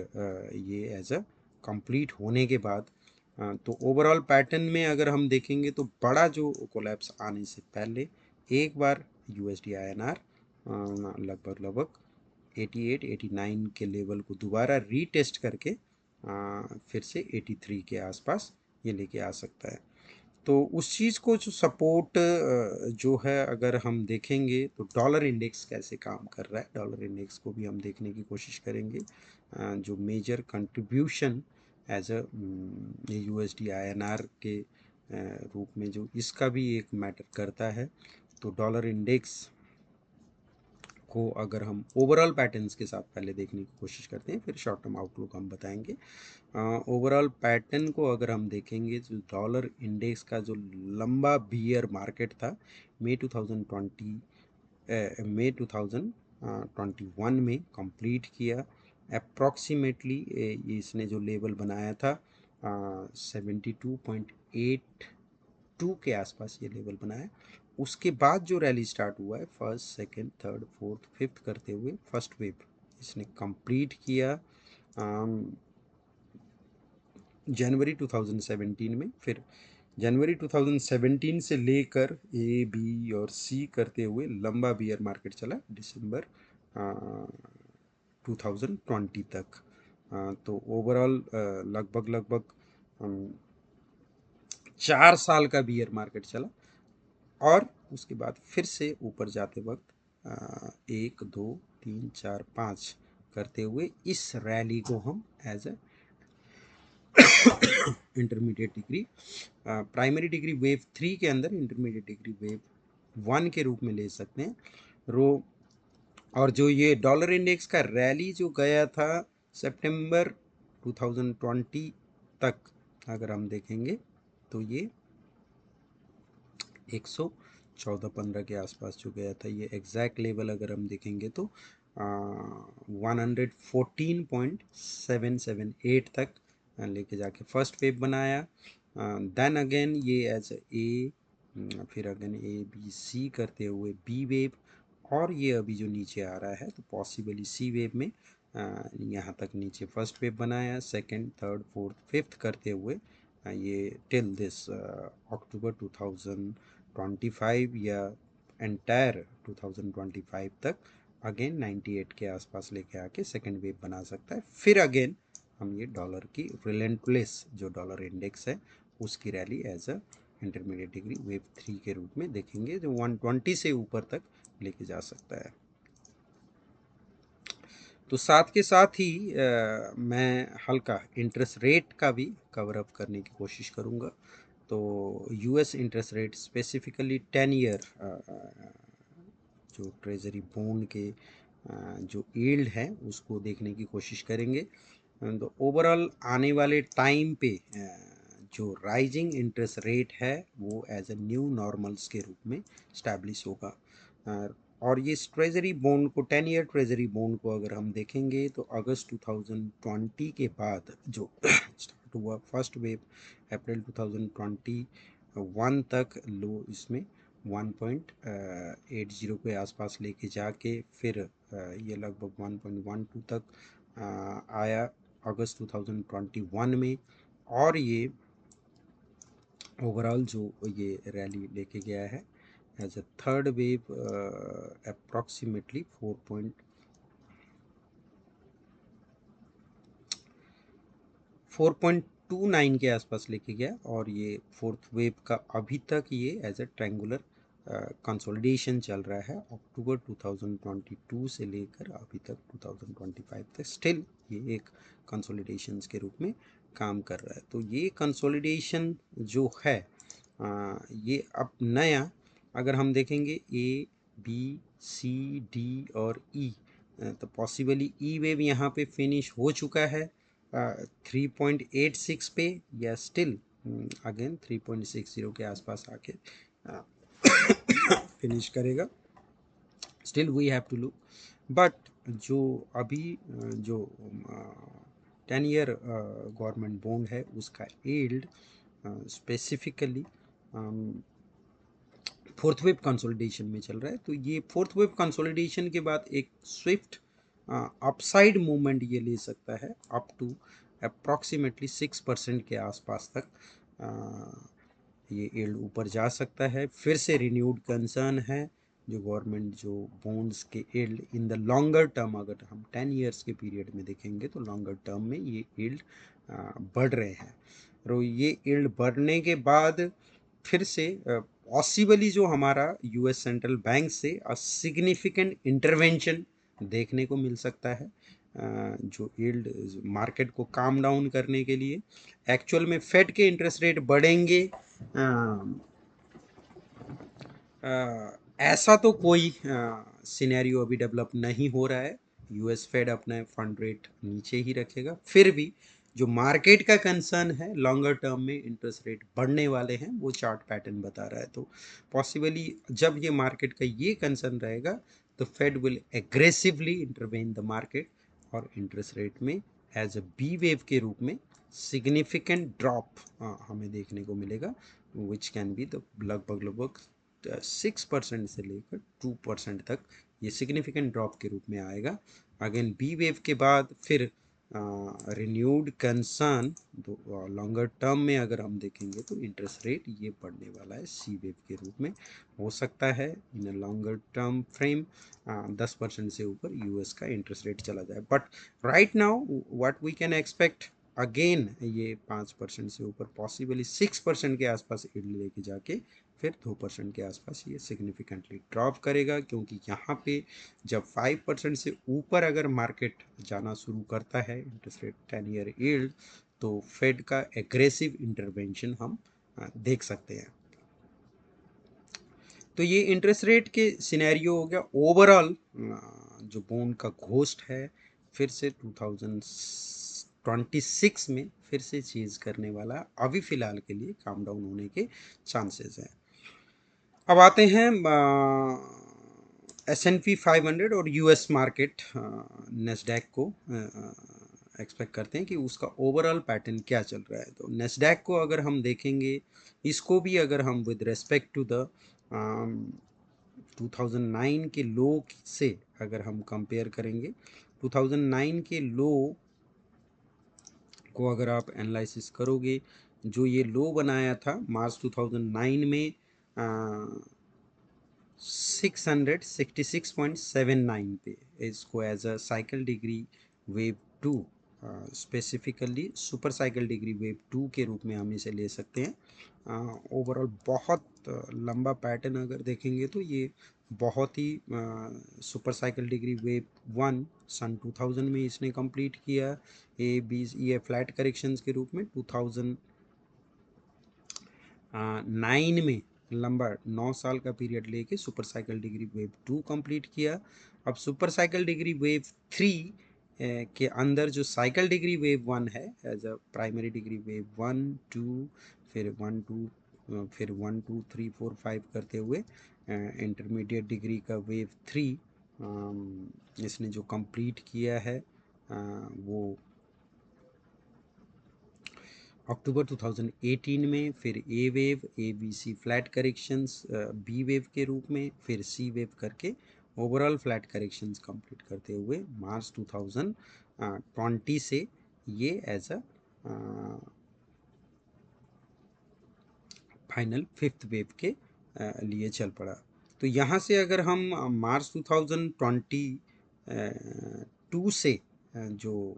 ये एज अ कंप्लीट होने के बाद तो ओवरऑल पैटर्न में अगर हम देखेंगे तो बड़ा जो कोलैप्स आने से पहले एक बार यूएसडी आईएनआर लगभग 88 89 के लेवल को दोबारा रीटेस्ट करके फिर से 83 के आसपास ये लेके आ सकता है। तो उस चीज़ को जो सपोर्ट जो है अगर हम देखेंगे तो डॉलर इंडेक्स कैसे काम कर रहा है, डॉलर इंडेक्स को भी हम देखने की कोशिश करेंगे। जो major contribution as a USD INR के रूप में जो इसका भी एक मैटर करता है। तो डॉलर इंडेक्स को अगर हम ओवरऑल पैटर्न्स के साथ पहले देखने की कोशिश करते हैं, फिर शॉर्ट टर्म आउटलुक हम बताएंगे। ओवरऑल पैटर्न को अगर हम देखेंगे तो डॉलर इंडेक्स का जो लंबा बियर मार्केट था मई 2021 में कंप्लीट किया। अप्रॉक्सीमेटली इसने जो लेवल बनाया था 72.82 के आसपास ये लेवल बनाया। उसके बाद जो रैली स्टार्ट हुआ है first second third fourth fifth करते हुए फर्स्ट वेव इसने कंप्लीट किया जनवरी 2017 में। फिर जनवरी 2017 से लेकर ए बी और सी करते हुए लंबा बियर मार्केट चला दिसंबर 2020 तक। तो ओवरऑल लगभग 4 साल का बियर मार्केट चला और उसके बाद फिर से ऊपर जाते वक्त 1 2 3 4 5 करते हुए इस रैली को हम as a intermediate degree primary degree wave 3 के अंदर इंटरमीडिएट डिग्री वेव 1 के रूप में ले सकते हैं। रो और जो ये डॉलर इंडेक्स का रैली जो गया था सितंबर 2020 तक अगर हम देखेंगे तो ये 114.15 के आसपास जो गया था, ये एग्जैक्ट लेवल अगर हम देखेंगे तो 114.778 तक लेके जाके फर्स्ट वेव बनाया। देन अगेन ये एज ए फिर अगेन ए बी सी करते हुए बी वेव और ये अभी जो नीचे आ रहा है तो पॉसिबली सी वेव में यहाँ तक नीचे फर्स्ट वेव बनाया, सेकंड थर्ड फोर्थ फिफ्थ करते हुए ये टिल दिस अक्टूबर 2025 या एंटायर 2025 तक अगेन 98 के आसपास लेके आके सेकेंड वेव बना सकता है। फिर अगेन हम ये डॉलर की रिलेंटलेस जो डॉलर इंडेक्स है उसकी rally as a intermediate degree wave 3 के रूप में देखेंगे जो 120 से ऊपर तक लेके जा सकता है। तो साथ के साथ ही मैं हल्का इंटरेस्ट रेट का भी कवर अप करने की कोशिश करूँगा। तो US interest rate specifically 10 year जो ट्रेजरी बॉन्ड के जो यील्ड है उसको देखने की कोशिश करेंगे। तो ओवरऑल आने वाले टाइम पे जो राइजिंग इंटरेस्ट रेट है वो एज ए न्यू नॉर्मल्स के रूप में स्टैब्लिश होगा। और ये ट्रेजरी बॉन्ड को 10 ईयर ट्रेजरी बॉन्ड को अगर हम देखेंगे तो अगस्त 2020 के बाद जो स्टार्ट हुआ फर्स्ट वेव अप्रैल 2021 तक लो इसमें 1.80 के आसपास लेके जाके फिर ये लगभग 1.12 तक आया अगस्त 2021 में। और ये ओवरऑल जो ये रैली लेके गया है as a third wave approximately 4.29 के आसपास लेके गया और ये फोर्थ वेव का अभी तक ये एज अ ट्रायंगुलर कंसोलिडेशन चल रहा है अक्टूबर 2022 से लेकर अभी तक 2025 तक स्टिल ये एक कंसोलिडेशंस के रूप में काम कर रहा है। तो ये कंसोलिडेशन जो है ये अब नया अगर हम देखेंगे ए बी सी डी और ई तो पॉसिबली ई वेव यहाँ पे फिनिश हो चुका है 3.86 पे या स्टिल अगेन 3.60 के आसपास आके फिनिश करेगा। Still we have to look but जो अभी जो 10 ईयर गवर्नमेंट बॉन्ड है उसका yield specifically fourth wave consolidation में चल रहा है। तो ये फोर्थ वेव कंसोलिडेशन के बाद एक स्विफ्ट अपसाइड मूवमेंट ये ले सकता है अप टू अप्रॉक्सीमेटली 6% के आसपास तक ये यील्ड ऊपर जा सकता है। फिर से रिन्यूड कंसर्न है जो गवर्नमेंट जो बॉन्ड्स के yield in the longer term, अगर हम 10 ईयर्स के पीरियड में देखेंगे तो लॉन्गर टर्म में ये यील्ड बढ़ रहे हैं। और ये यील्ड बढ़ने के बाद फिर से पॉसिबली जो हमारा यूएस सेंट्रल बैंक से सिग्निफिकेंट इंटरवेंशन देखने को मिल सकता है, जो यील्ड मार्केट को काम डाउन करने के लिए। एक्चुअल में फेड के इंटरेस्ट रेट बढ़ेंगे ऐसा तो कोई सिनेरियो अभी डेवलप नहीं हो रहा है। यूएस फेड अपना फंड रेट नीचे ही रखेगा। फिर भी जो मार्केट का कंसर्न है लॉन्गर टर्म में इंटरेस्ट रेट बढ़ने वाले हैं, वो चार्ट पैटर्न बता रहा है। तो पॉसिबली जब ये मार्केट का ये कंसर्न रहेगा तो Fed will aggressively intervene the market और इंटरेस्ट रेट में एज अ बी वेव के रूप में सिग्निफिकेंट ड्रॉप हमें देखने को मिलेगा, विच कैन बी द लगभग 6% से लेकर 2% तक ये सिग्निफिकेंट ड्रॉप के रूप में आएगा। अगेन बी वेव के बाद फिर रिन्यूड कंसर्न लॉन्गर टर्म में अगर हम देखेंगे तो इंटरेस्ट रेट ये बढ़ने वाला है सी वेव के रूप में। हो सकता है in a longer term frame 10% से ऊपर यूएस का इंटरेस्ट रेट चला जाए। But right now what we can expect, again ये 5% से ऊपर पॉसिबली 6% के आसपास लेके जाके फिर 2% के आसपास ये सिग्निफिकेंटली ड्रॉप करेगा, क्योंकि यहाँ पे जब 5% से ऊपर अगर मार्केट जाना शुरू करता है इंटरेस्ट रेट 10 ईयर यील्ड, तो फेड का एग्रेसिव इंटरवेंशन हम देख सकते हैं। तो ये इंटरेस्ट रेट के सिनेरियो हो गया। ओवरऑल जो बॉन्ड का घोस्ट है फिर से 2026 में फिर से चीज करने वाला, अभी फिलहाल के लिए काम डाउन होने के चांसेस हैं। अब आते हैं S&P 500 और यूएस मार्केट नेस्डैक को एक्सपेक्ट करते हैं कि उसका ओवरऑल पैटर्न क्या चल रहा है। तो नेस्डैक को अगर हम देखेंगे, इसको भी अगर हम विद रेस्पेक्ट टू द 2009 के लो से अगर हम कंपेयर करेंगे, 2009 के लो को अगर आप एनालिसिस करोगे, जो ये लो बनाया था मार्च 2009 में 666.79 पे, इसको as a cycle degree wave 2, specifically super cycle degree wave 2 के रूप में हम इसे ले सकते हैं। ओवरऑल बहुत लंबा पैटर्न अगर देखेंगे तो ये बहुत ही सुपर साइकिल डिग्री वेव 1 सन 2000 में इसने कंप्लीट किया। ये फ्लैट करेक्शंस के रूप में 2009 में लंबा 9 साल का पीरियड लेके super cycle degree wave 2 complete किया। अब सुपर साइकिल डिग्री वेव 3 के अंदर जो साइकिल डिग्री वेव 1 है as a primary degree wave 1 2 फिर 1 2 फिर 1 2 3 4 5 करते हुए इंटरमीडिएट डिग्री का वेव 3 इसने जो कंप्लीट किया है वो अक्टूबर 2018 में, फिर A wave A B C flat corrections B wave के रूप में, फिर सी वेव करके ओवरऑल फ्लैट करेक्शंस कंप्लीट करते हुए मार्च 2020 से ये as a final fifth wave के लिए चल पड़ा। तो यहाँ से अगर हम मार्च 2022 से जो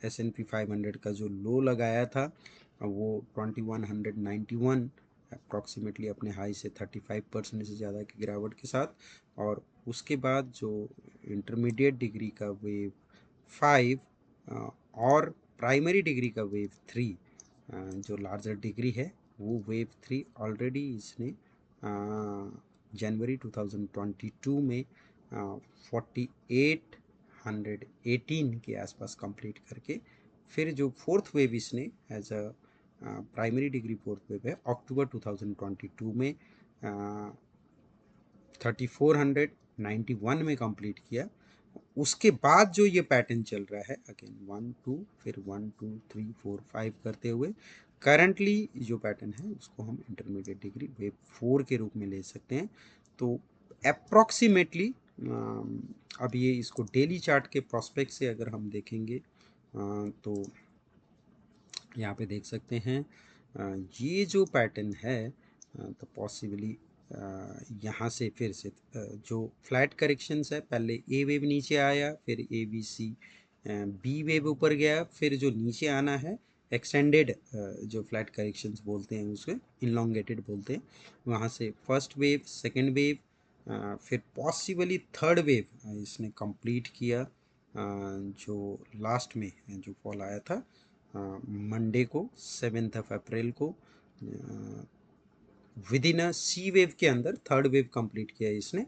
S&P 500 का जो लो लगाया था वो 2191 अप्रॉक्सीमेटली अपने हाई से 35% से ज़्यादा की गिरावट के साथ, और उसके बाद जो इंटरमीडिएट डिग्री का वेव 5 और प्राइमरी डिग्री का वेव 3 जो लार्जर डिग्री है वो वेव 3 ऑलरेडी इसने जनवरी 2022 में 4818 के आसपास कंप्लीट करके, फिर जो फोर्थ वेव इसने as a primary degree fourth wave है अक्टूबर 2022 में 3491 में कंप्लीट किया। उसके बाद जो ये पैटर्न चल रहा है अगेन 1 2 फिर 1 2 3 4 5 करते हुए, करंटली जो पैटर्न है उसको हम इंटरमीडिएट डिग्री वेव 4 के रूप में ले सकते हैं। तो अप्रॉक्सीमेटली अब ये इसको डेली चार्ट के प्रोस्पेक्ट से अगर हम देखेंगे तो यहाँ पे देख सकते हैं ये जो पैटर्न है तो पॉसिबली यहाँ से फिर से जो फ्लैट करेक्शंस है, पहले ए वेव नीचे आया, फिर A B C B wave ऊपर गया, फिर जो नीचे आना है एक्सटेंडेड जो फ्लैट करेक्शंस बोलते हैं उसके इनलोंगेटेड बोलते हैं, वहाँ से फर्स्ट वेव, सेकंड वेव, फिर पॉसिबली थर्ड वेव इसने कंप्लीट किया। जो लास्ट में जो फॉल आया था मंडे को 7 अप्रैल को, with in a C wave के अंदर थर्ड वेव कंप्लीट किया इसने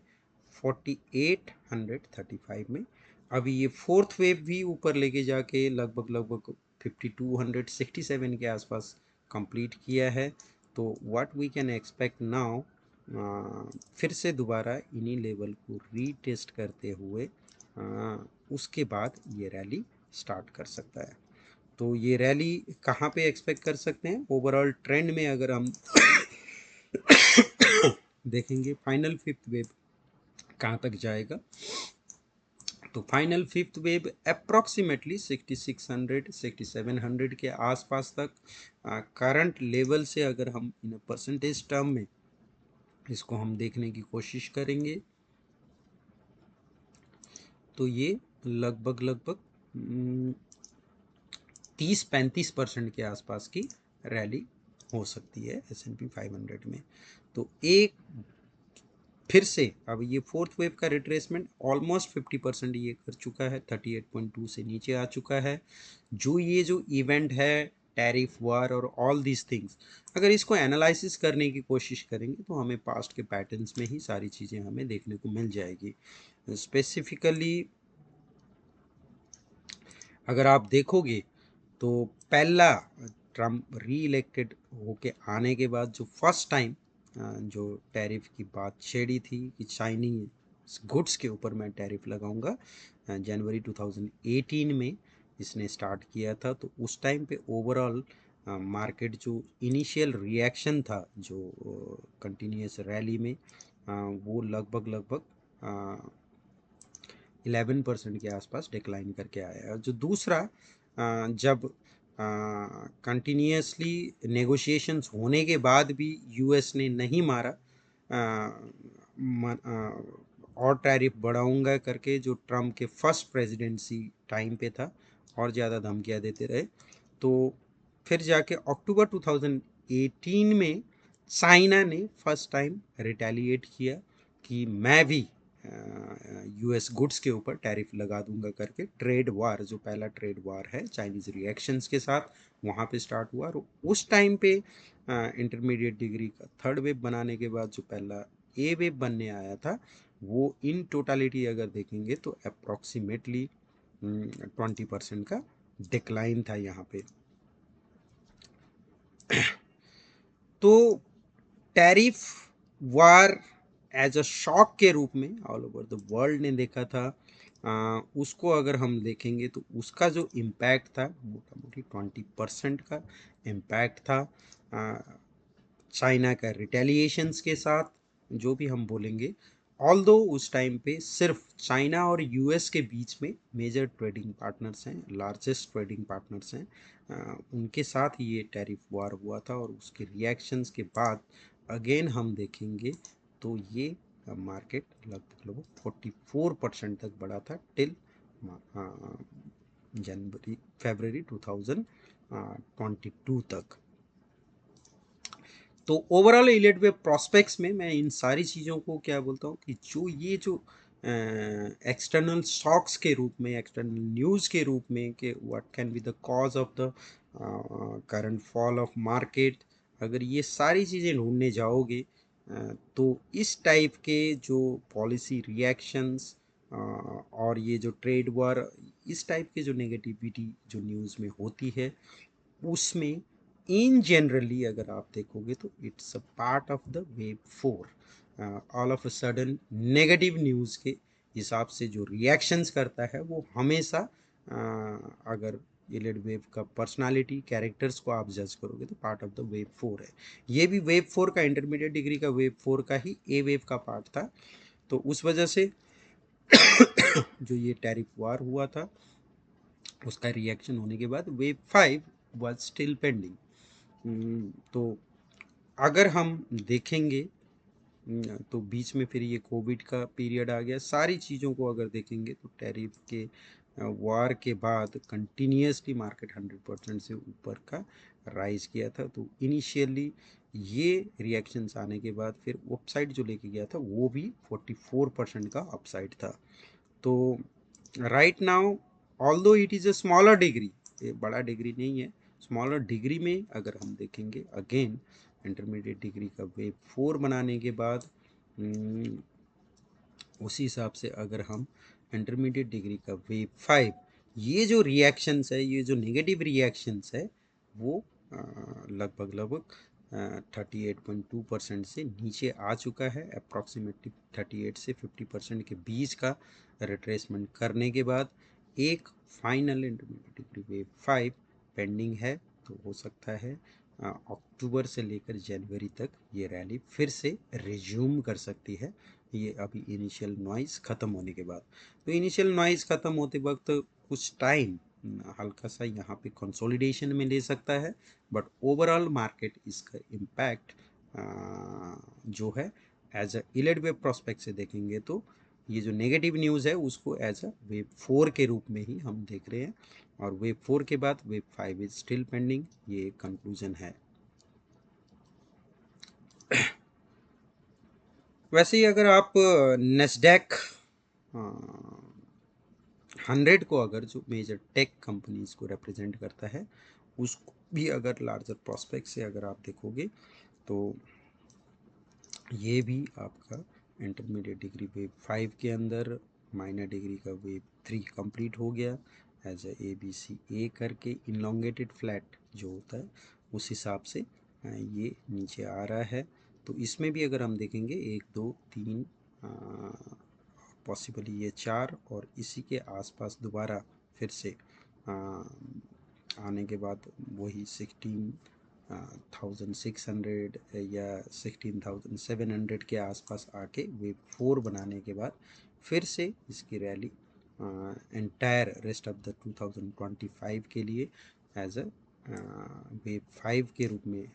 4835 में। अभी ये फोर्थ वेव भी ऊपर लेके जाके लगभग लगभग 5267 के आसपास कंप्लीट किया है। तो what we can expect now, फिर से दोबारा इन्हीं लेवल को रीटेस्ट करते हुए उसके बाद ये रैली स्टार्ट कर सकता है। तो ये रैली कहाँ पे एक्सपेक्ट कर सकते हैं? ओवरऑल ट्रेंड में अगर हम देखेंगे फाइनल फिफ्थ वेव कहाँ तक जाएगा, तो फाइनल फिफ्थ वेव अप्रॉक्सीमेटली 6600 6700 के आसपास तक करंट लेवल से अगर हम इन परसेंटेज टर्म में इसको हम देखने की कोशिश करेंगे तो ये लगभग लगभग 30-35% के आसपास की रैली हो सकती है S&P 500 में। तो एक फिर से अब ये फोर्थ वेव का रिट्रेसमेंट ऑलमोस्ट 50% ये कर चुका है, 38.2 से नीचे आ चुका है। जो ये जो इवेंट है टैरिफ वार और ऑल दीज थिंग्स, अगर इसको एनालिसिस करने की कोशिश करेंगे तो हमें पास्ट के पैटर्न्स में ही सारी चीज़ें हमें देखने को मिल जाएगी। स्पेसिफिकली अगर आप देखोगे तो पहला ट्रम्प री इलेक्टेड होके आने के बाद जो फर्स्ट टाइम जो टैरिफ की बात छेड़ी थी कि चाइनीज गुड्स के ऊपर मैं टैरिफ लगाऊंगा, जनवरी 2018 में इसने स्टार्ट किया था। तो उस टाइम पे ओवरऑल मार्केट जो इनिशियल रिएक्शन था जो कंटिन्यूस रैली में, वो लगभग लगभग 11% के आसपास डिक्लाइन करके आया है। जो दूसरा जब कंटिन्यूसली नेगोशिएशंस होने के बाद भी यूएस ने नहीं मारा और टैरिफ बढ़ाऊंगा करके, जो ट्रम्प के फर्स्ट प्रेसिडेंसी टाइम पे था, और ज़्यादा धमकियाँ देते रहे, तो फिर जाके अक्टूबर 2018 में चाइना ने फर्स्ट टाइम रिटेलिएट किया कि मैं भी यूएस गुड्स के ऊपर टैरिफ लगा दूंगा करके। ट्रेड वार, जो पहला ट्रेड वार है चाइनीज रिएक्शंस के साथ, वहाँ पे स्टार्ट हुआ। और उस टाइम पे इंटरमीडिएट डिग्री का थर्ड वेव बनाने के बाद जो पहला ए वेव बनने आया था, वो इन टोटालिटी अगर देखेंगे तो अप्रॉक्सीमेटली 20% का डिक्लाइन था यहाँ पे। तो tariff war as a shock के रूप में ऑल ओवर द वर्ल्ड ने देखा था। उसको अगर हम देखेंगे तो उसका जो इम्पैक्ट था मोटा मोटी 20% का इम्पैक्ट था। चाइना का रिटेलिएशंस के साथ जो भी हम बोलेंगे, ऑल्दो उस टाइम पे सिर्फ चाइना और यूएस के बीच में मेजर ट्रेडिंग पार्टनर्स हैं, लार्जेस्ट ट्रेडिंग पार्टनर्स हैं, उनके साथ ये टैरिफ वार हुआ था। और उसके रिएक्शंस के बाद अगेन हम देखेंगे तो ये मार्केट लगभग लगभग 44% तक बढ़ा था टिल जनवरी फरवरी 2022 तक। तो ओवरऑल इलेट वेब प्रोस्पेक्ट्स में मैं इन सारी चीज़ों को क्या बोलता हूँ कि जो ये जो एक्सटर्नल शॉक्स के रूप में, एक्सटर्नल न्यूज़ के रूप में कि what can be the cause of the current fall of market, अगर ये सारी चीज़ें ढूंढने जाओगे तो इस टाइप के जो पॉलिसी रिएक्शंस और ये जो ट्रेड वॉर, इस टाइप के जो नेगेटिविटी जो न्यूज़ में होती है, उसमें इन जनरली अगर आप देखोगे तो it's a part of the wave 4। All of a sudden negative news के हिसाब से जो रिएक्शंस करता है वो हमेशा अगर इलिड वेव का पर्सनालिटी कैरेक्टर्स को आप जज करोगे तो पार्ट ऑफ द वेव 4 है। ये भी वेव 4 का, इंटरमीडिएट डिग्री का वेव 4 का ही ए वेव का पार्ट था। तो उस वजह से जो ये टैरिफ वार हुआ था उसका रिएक्शन होने के बाद वेव 5 वाज स्टिल पेंडिंग। तो अगर हम देखेंगे तो बीच में फिर ये कोविड का पीरियड आ गया। सारी चीज़ों को अगर देखेंगे तो टैरिफ के वार के बाद कंटिन्यूसली मार्केट 100% से ऊपर का राइज किया था। तो इनिशियली ये रिएक्शंस आने के बाद फिर अपसाइड जो लेके गया था वो भी 44% का अपसाइड था। तो right now although it is a smaller degree, ये बड़ा डिग्री नहीं है, स्मॉलर डिग्री में अगर हम देखेंगे अगेन इंटरमीडिएट डिग्री का वेव 4 बनाने के बाद उसी हिसाब से अगर हम इंटरमीडिएट डिग्री का वेव 5, ये जो रिएक्शंस है, ये जो नेगेटिव रिएक्शंस है वो लगभग 38.2% से नीचे आ चुका है। अप्रॉक्सीमेटली 38 से 50% के बीच का रिट्रेसमेंट करने के बाद एक final intermediate degree wave 5 pending है। तो हो सकता है अक्टूबर से लेकर जनवरी तक ये रैली फिर से रिज्यूम कर सकती है, ये अभी इनिशियल नॉइज़ ख़त्म होने के बाद। तो इनिशियल नॉइज़ ख़त्म होते वक्त कुछ टाइम हल्का सा यहाँ पे कंसोलिडेशन में ले सकता है, बट ओवरऑल मार्केट इसका इम्पैक्ट जो है एज अ इलेड वेव प्रोस्पेक्ट से देखेंगे तो ये जो नेगेटिव न्यूज़ है उसको एज अ वेव 4 के रूप में ही हम देख रहे हैं, और वेव 4 के बाद वेव 5 इज स्टिल पेंडिंग, ये कंक्लूजन है। वैसे ही अगर आप नेस्डैक 100 को अगर जो मेजर टेक कंपनीज को रिप्रेजेंट करता है उसको भी अगर लार्जर प्रोस्पेक्ट से अगर आप देखोगे तो ये भी आपका इंटरमीडिएट डिग्री वेव 5 के अंदर माइनर डिग्री का वेव 3 कंप्लीट हो गया एज ए बी सी ए करके इनलोंगेटेड फ्लैट जो होता है उस हिसाब से ये नीचे आ रहा है। तो इसमें भी अगर हम देखेंगे 1 2 3 पॉसिबली ये 4 और इसी के आसपास दोबारा फिर से आने के बाद वही 16,600 या 16,700 के आसपास आके वेव 4 बनाने के बाद फिर से इसकी rally entire rest of the 2025 के लिए एज अ वेव 5 के रूप में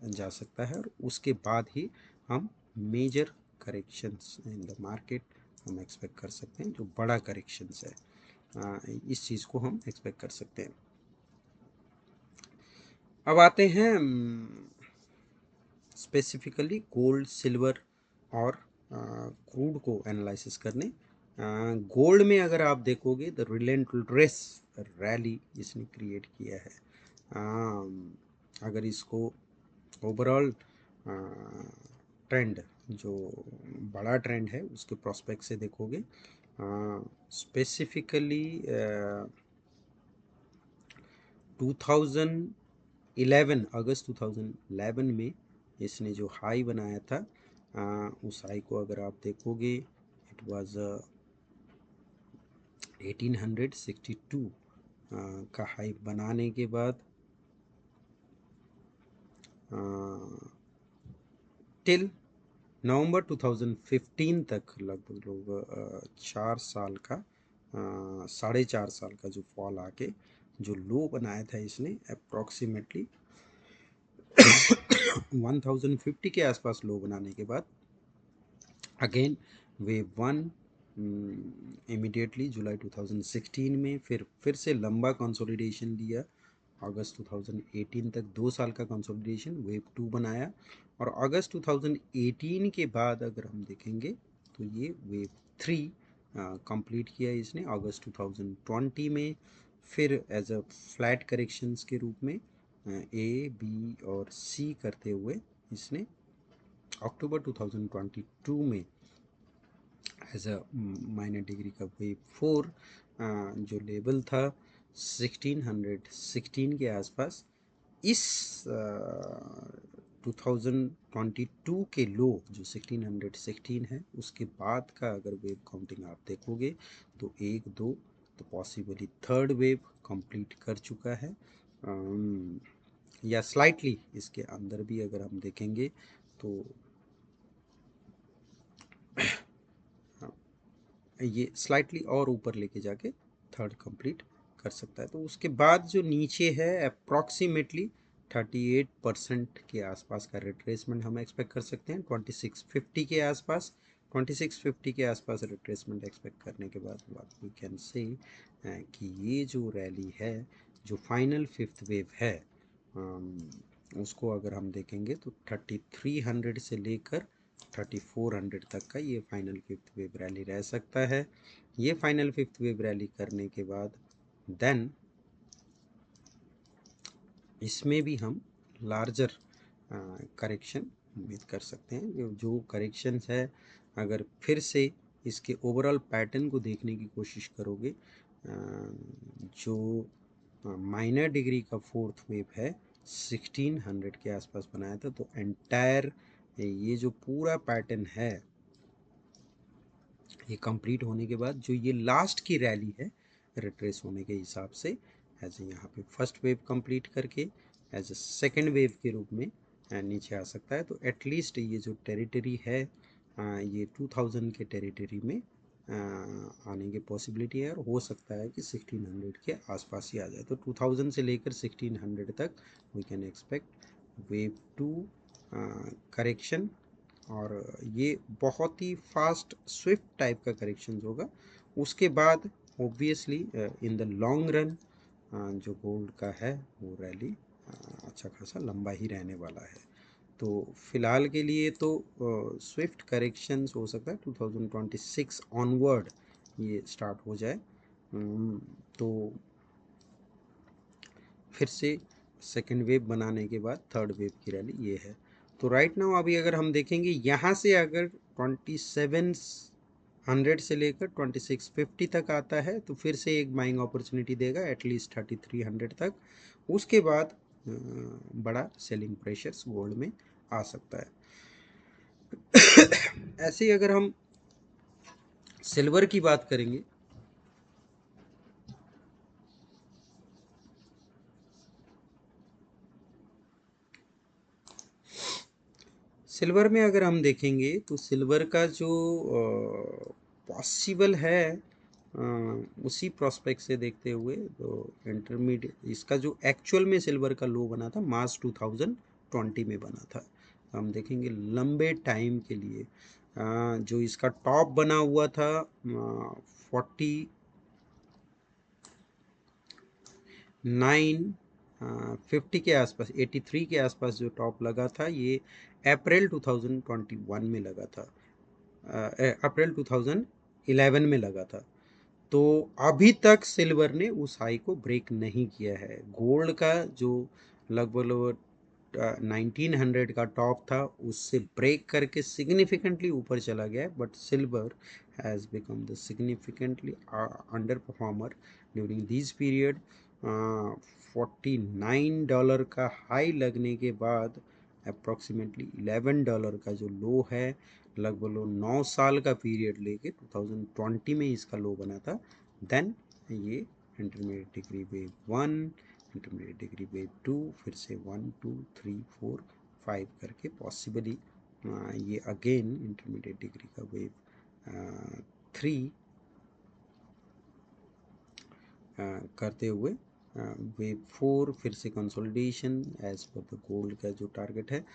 जा सकता है, और उसके बाद ही हम major corrections in the market हम एक्सपेक्ट कर सकते हैं, जो बड़ा करेक्शंस है इस चीज़ को हम एक्सपेक्ट कर सकते हैं। अब आते हैं स्पेसिफिकली गोल्ड सिल्वर और क्रूड को एनालिसिस करने। गोल्ड में अगर आप देखोगे द रिलेंटलेस रैली इसने क्रिएट किया है। अगर इसको ओवरऑल ट्रेंड जो बड़ा ट्रेंड है उसके प्रोस्पेक्ट से देखोगे, स्पेसिफिकली 2011 अगस्त 2011 में इसने जो हाई बनाया था उस हाई को अगर आप देखोगे इट वाज 1862 का हाई बनाने के बाद टिल नवंबर 2015 तक लगभग लोग 4 साल का 4.5 साल का जो फॉल आके जो लो बनाया था इसने अप्रॉक्सीमेटली 1050 के आसपास लो बनाने के बाद अगेन वेव 1 इमीडिएटली जुलाई 2016 में फिर से लंबा कंसोलिडेशन लिया, अगस्त 2018 तक 2 साल का कंसोलिडेशन वेव 2 बनाया, और अगस्त 2018 के बाद अगर हम देखेंगे तो ये वेव 3 कंप्लीट किया इसने अगस्त 2020 में, फिर एज अ फ्लैट करेक्शंस के रूप में ए बी और सी करते हुए इसने अक्टूबर 2022 में एज अ माइनर डिग्री का वेव 4 जो लेवल था 1616 के आसपास, इस 2022 के लो जो 1616 है उसके बाद का अगर वेव काउंटिंग आप देखोगे तो 1 2 तो पॉसिबली थर्ड वेव कंप्लीट कर चुका है, या स्लाइटली इसके अंदर भी अगर हम देखेंगे तो ये स्लाइटली और ऊपर लेके जाके थर्ड कंप्लीट कर सकता है। तो उसके बाद जो नीचे है अप्रॉक्सीमेटली 38% के आसपास का रिट्रेसमेंट हम एक्सपेक्ट कर सकते हैं 2650 के आसपास। 2650 के आसपास रिट्रेसमेंट एक्सपेक्ट करने के बाद वी कैन से कि ये जो रैली है, जो फाइनल फिफ्थ वेव है, उसको अगर हम देखेंगे तो 3300 से लेकर 3400 तक का ये फाइनल फिफ्थ वेव रैली रह सकता है। ये फाइनल फिफ्थ वेव रैली करने के बाद देन इसमें भी हम लार्जर करेक्शन उम्मीद कर सकते हैं। जो करेक्शंस है, अगर फिर से इसके ओवरऑल पैटर्न को देखने की कोशिश करोगे, जो माइनर डिग्री का फोर्थ वेव है 1600 के आसपास बनाया था, तो एंटायर ये जो पूरा पैटर्न है, ये कंप्लीट होने के बाद जो ये लास्ट की रैली है रिट्रेस होने के हिसाब से, एज यहाँ पे फर्स्ट वेव कंप्लीट करके एज ए सेकेंड वेव के रूप में नीचे आ सकता है। तो एटलीस्ट ये जो टेरिटरी है, ये 2000 के टेरिटरी में आने की पॉसिबिलिटी है, और हो सकता है कि 1600 के आसपास ही आ जाए। तो 2000 से लेकर 1600 तक we can expect wave 2 correction, और ये बहुत ही फास्ट स्विफ्ट टाइप का करेक्शन होगा। उसके बाद obviously in the long run जो गोल्ड का है वो रैली अच्छा खासा लंबा ही रहने वाला है। तो फिलहाल के लिए तो स्विफ्ट करेक्शंस हो सकता है 2026 ऑनवर्ड ये स्टार्ट हो जाए। तो फिर से सेकेंड वेव बनाने के बाद थर्ड वेव की रैली ये है। तो राइट नाउ अभी अगर हम देखेंगे यहाँ से अगर 2700 से लेकर 2650 तक आता है तो फिर से एक बाइंग अपॉर्चुनिटी देगा एटलीस्ट 3300 तक। उसके बाद बड़ा सेलिंग प्रेशर्स गोल्ड में आ सकता है। ऐसे ही अगर हम सिल्वर की बात करेंगे, सिल्वर में अगर हम देखेंगे तो सिल्वर का जो पॉसिबल है, उसी प्रोस्पेक्ट से देखते हुए तो इंटरमीडिएट इसका जो एक्चुअल में सिल्वर का लो बना था मार्च 2020 में बना था। तो हम देखेंगे लंबे टाइम के लिए जो इसका टॉप बना हुआ था 4950 के आसपास, 83 के आसपास जो टॉप लगा था, ये अप्रैल 2021 में लगा था, अप्रैल 2011 में लगा था। तो अभी तक सिल्वर ने उस हाई को ब्रेक नहीं किया है। गोल्ड का जो लगभग 1900 का टॉप था उससे ब्रेक करके सिग्निफिकेंटली ऊपर चला गया, but silver has become the significantly under performer during this period. $49 का हाई लगने के बाद अप्रॉक्सीमेटली $11 का जो लो है, लगभग 9 साल का पीरियड लेके 2020 में इसका लो बना था। देन ये intermediate degree wave 1, intermediate degree wave 2, फिर से 1 2 3 4 5 करके पॉसिबली ये अगेन इंटरमीडिएट डिग्री का वेव 3 करते हुए वेव 4 फिर से consolidation as per the gold का जो टारगेट है।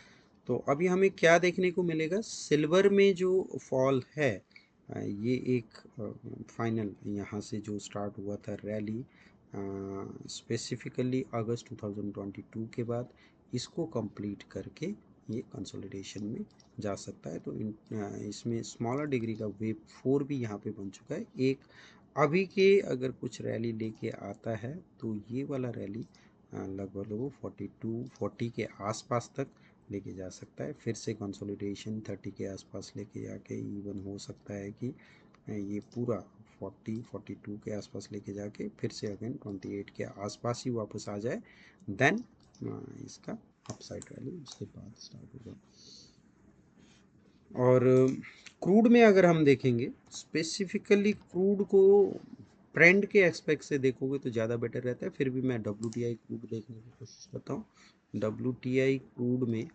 तो अभी हमें क्या देखने को मिलेगा, सिल्वर में जो फॉल है, ये एक फाइनल यहाँ से जो स्टार्ट हुआ था रैली स्पेसिफिकली अगस्त 2022 के बाद, इसको कंप्लीट करके ये कंसोलिडेशन में जा सकता है। तो इसमें स्मॉलर डिग्री का वेव 4 भी यहाँ पे बन चुका है। एक अभी के अगर कुछ रैली लेके आता है तो ये वाला रैली लगभग 42-40 के आसपास तक लेके जा सकता है। फिर से कंसोलिडेशन 30 के आसपास लेके जाके इवन हो सकता है कि ये पूरा 40-42 के आसपास लेके जाके फिर से अगेन 28 के आसपास ही वापस आ जाए। देन इसका अपसाइड रैली उसके बाद स्टार्ट होगा। और क्रूड में अगर हम देखेंगे, स्पेसिफिकली क्रूड को ट्रेंड के एस्पेक्ट से देखोगे तो ज़्यादा बेटर रहता है। फिर भी मैं WTI क्रूड देखने की कोशिश करता हूँ। WTI क्रूड में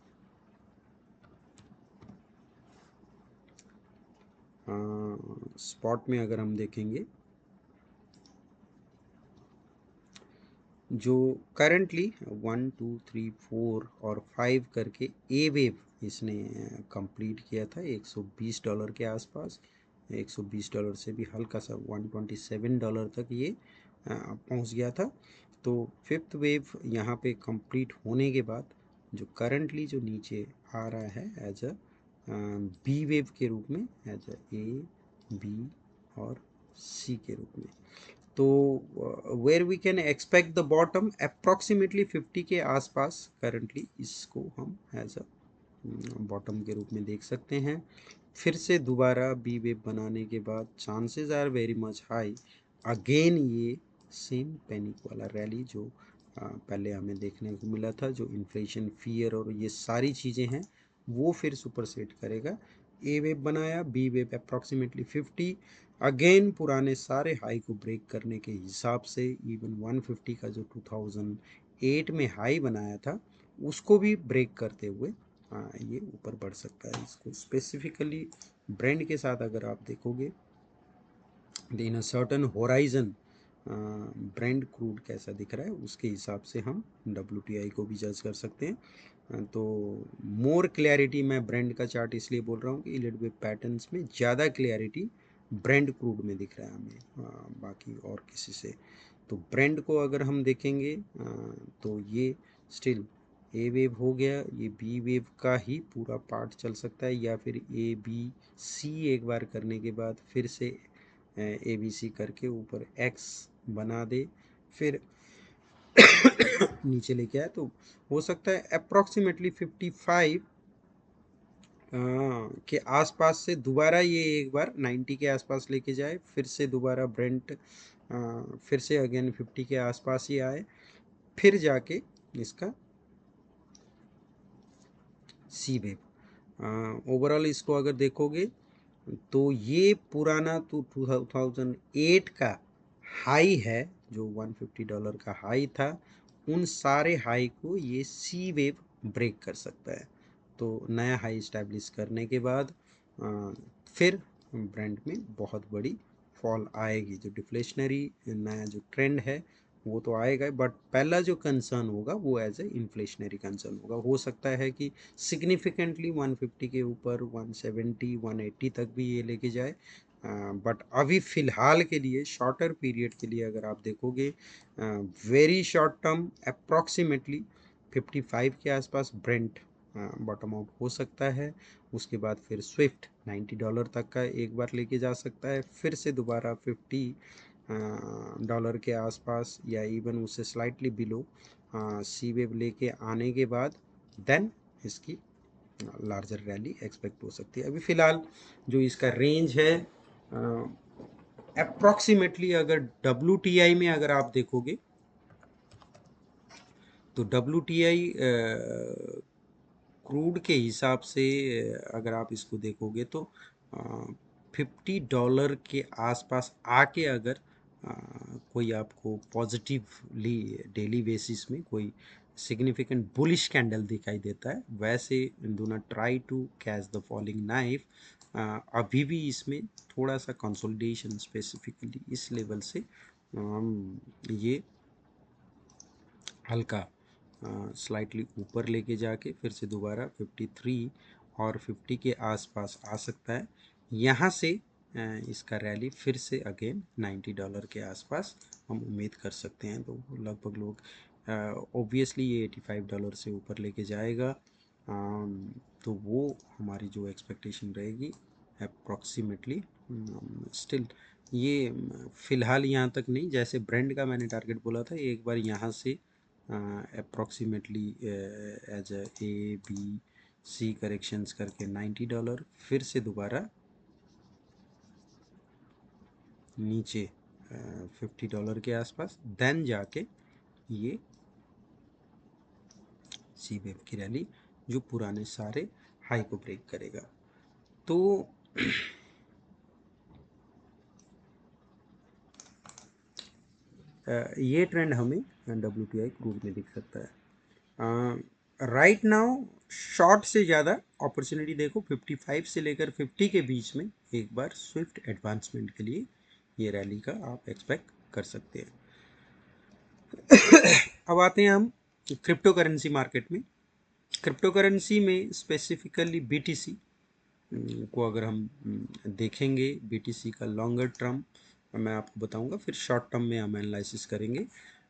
स्पॉट में अगर हम देखेंगे, जो करंटली 1 2 3 4 और 5 करके ए वेव इसने कंप्लीट किया था $120 के आसपास, $120 से भी हल्का सा $127 तक ये पहुंच गया था। तो फिफ्थ वेव यहाँ पे कंप्लीट होने के बाद जो करंटली जो नीचे आ रहा है एज अ बी वेव के रूप में, एज अ ए बी और सी के रूप में। तो where we can expect the bottom approximately 50 के आसपास करंटली इसको हम एज अ बॉटम के रूप में देख सकते हैं। फिर से दोबारा बी वेव बनाने के बाद chances are very much high again ये सेम पैनिक वाला रैली जो पहले हमें देखने को मिला था, जो इन्फ्लेशन फियर और ये सारी चीज़ें हैं वो फिर सुपरसेट करेगा। ए वेव बनाया, बी वेव अप्रॉक्सीमेटली 50, अगेन पुराने सारे हाई को ब्रेक करने के हिसाब से इवन 150 का जो 2008 में हाई बनाया था उसको भी ब्रेक करते हुए ये ऊपर बढ़ सकता है। इसको स्पेसिफिकली ब्रांड के साथ अगर आप देखोगे in a certain horizon Brent crude कैसा दिख रहा है उसके हिसाब से हम WTI को भी जज कर सकते हैं। तो मोर क्लैरिटी मैं ब्रांड का चार्ट इसलिए बोल रहा हूँ कि यील्ड वेव पैटर्न्स में ज़्यादा क्लैरिटी ब्रांड क्रूड में दिख रहा है हमें बाकी और किसी से। तो ब्रांड को अगर हम देखेंगे तो ये स्टिल ए वेव हो गया, ये बी वेव का ही पूरा पार्ट चल सकता है, या फिर ए बी सी एक बार करने के बाद फिर से ए बी सी करके ऊपर एक्स बना दे, फिर नीचे लेके आए। तो हो सकता है अप्रॉक्सीमेटली 55 के आसपास से दोबारा ये एक बार 90 के आसपास लेके जाए, फिर से दोबारा ब्रेंट फिर से अगेन 50 के आसपास ही आए, फिर जाके इसका सी वेव। ओवरऑल इसको अगर देखोगे तो ये पुराना तो 2008 का हाई है जो $150 का हाई था, उन सारे हाई को ये सी वेव ब्रेक कर सकता है। तो नया हाई इस्टेब्लिश करने के बाद फिर ब्रांड में बहुत बड़ी फॉल आएगी। जो डिफ्लेशनरी नया जो ट्रेंड है वो तो आएगा, बट पहला जो कंसर्न होगा वो एज ए इन्फ्लेशनरी कंसर्न होगा। हो सकता है कि सिग्निफिकेंटली 150 के ऊपर 170 180 तक भी ये लेके जाए, बट अभी फ़िलहाल के लिए शॉर्टर पीरियड के लिए अगर आप देखोगे वेरी शॉर्ट टर्म अप्रॉक्सीमेटली 55 के आसपास ब्रेंट बॉटम आउट हो सकता है। उसके बाद फिर स्विफ्ट $90 तक का एक बार लेके जा सकता है, फिर से दोबारा $50 के आसपास या इवन उससे स्लाइटली बिलो सी वेव लेके आने के बाद देन इसकी लार्जर रैली एक्सपेक्ट हो सकती है। अभी फ़िलहाल जो इसका रेंज है अप्रॉक्सीमेटली अगर WTI में अगर आप देखोगे तो WTI क्रूड के हिसाब से अगर आप इसको देखोगे तो $50 के आसपास आके अगर कोई आपको पॉजिटिवली डेली बेसिस में कोई सिग्निफिकेंट बुलिश कैंडल दिखाई देता है, वैसे do not try to catch the falling knife. अभी भी इसमें थोड़ा सा कंसोलिडेशन स्पेसिफिकली इस लेवल से ये हल्का स्लाइटली ऊपर लेके जाके फिर से दोबारा 53 और 50 के आसपास आ सकता है। यहाँ से इसका रैली फिर से अगेन $90 के आसपास हम उम्मीद कर सकते हैं। तो लगभग लोग ऑब्वियसली ये $85 से ऊपर लेके जाएगा, तो वो हमारी जो एक्सपेक्टेशन रहेगी अप्रॉक्सीमेटली स्टिल ये फ़िलहाल यहाँ तक नहीं, जैसे ब्रांड का मैंने टारगेट बोला था एक बार यहाँ से approximately as A B C corrections करके $90, फिर से दोबारा नीचे $50 के आसपास, देन जाके ये सी वेव की रैली जो पुराने सारे हाई को ब्रेक करेगा। तो ये ट्रेंड हमें WTI क्रूड में दिख सकता है। राइट नाउ शॉर्ट से ज़्यादा अपॉर्चुनिटी देखो 55 से लेकर 50 के बीच में एक बार स्विफ्ट एडवांसमेंट के लिए ये रैली का आप एक्सपेक्ट कर सकते हैं। अब आते हैं हम क्रिप्टो करेंसी मार्केट में। क्रिप्टो करेंसी में स्पेसिफिकली बीटीसी को अगर हम देखेंगे, बीटीसी का लॉन्गर टर्म मैं आपको बताऊंगा, फिर शॉर्ट टर्म में हम एनालिसिस करेंगे।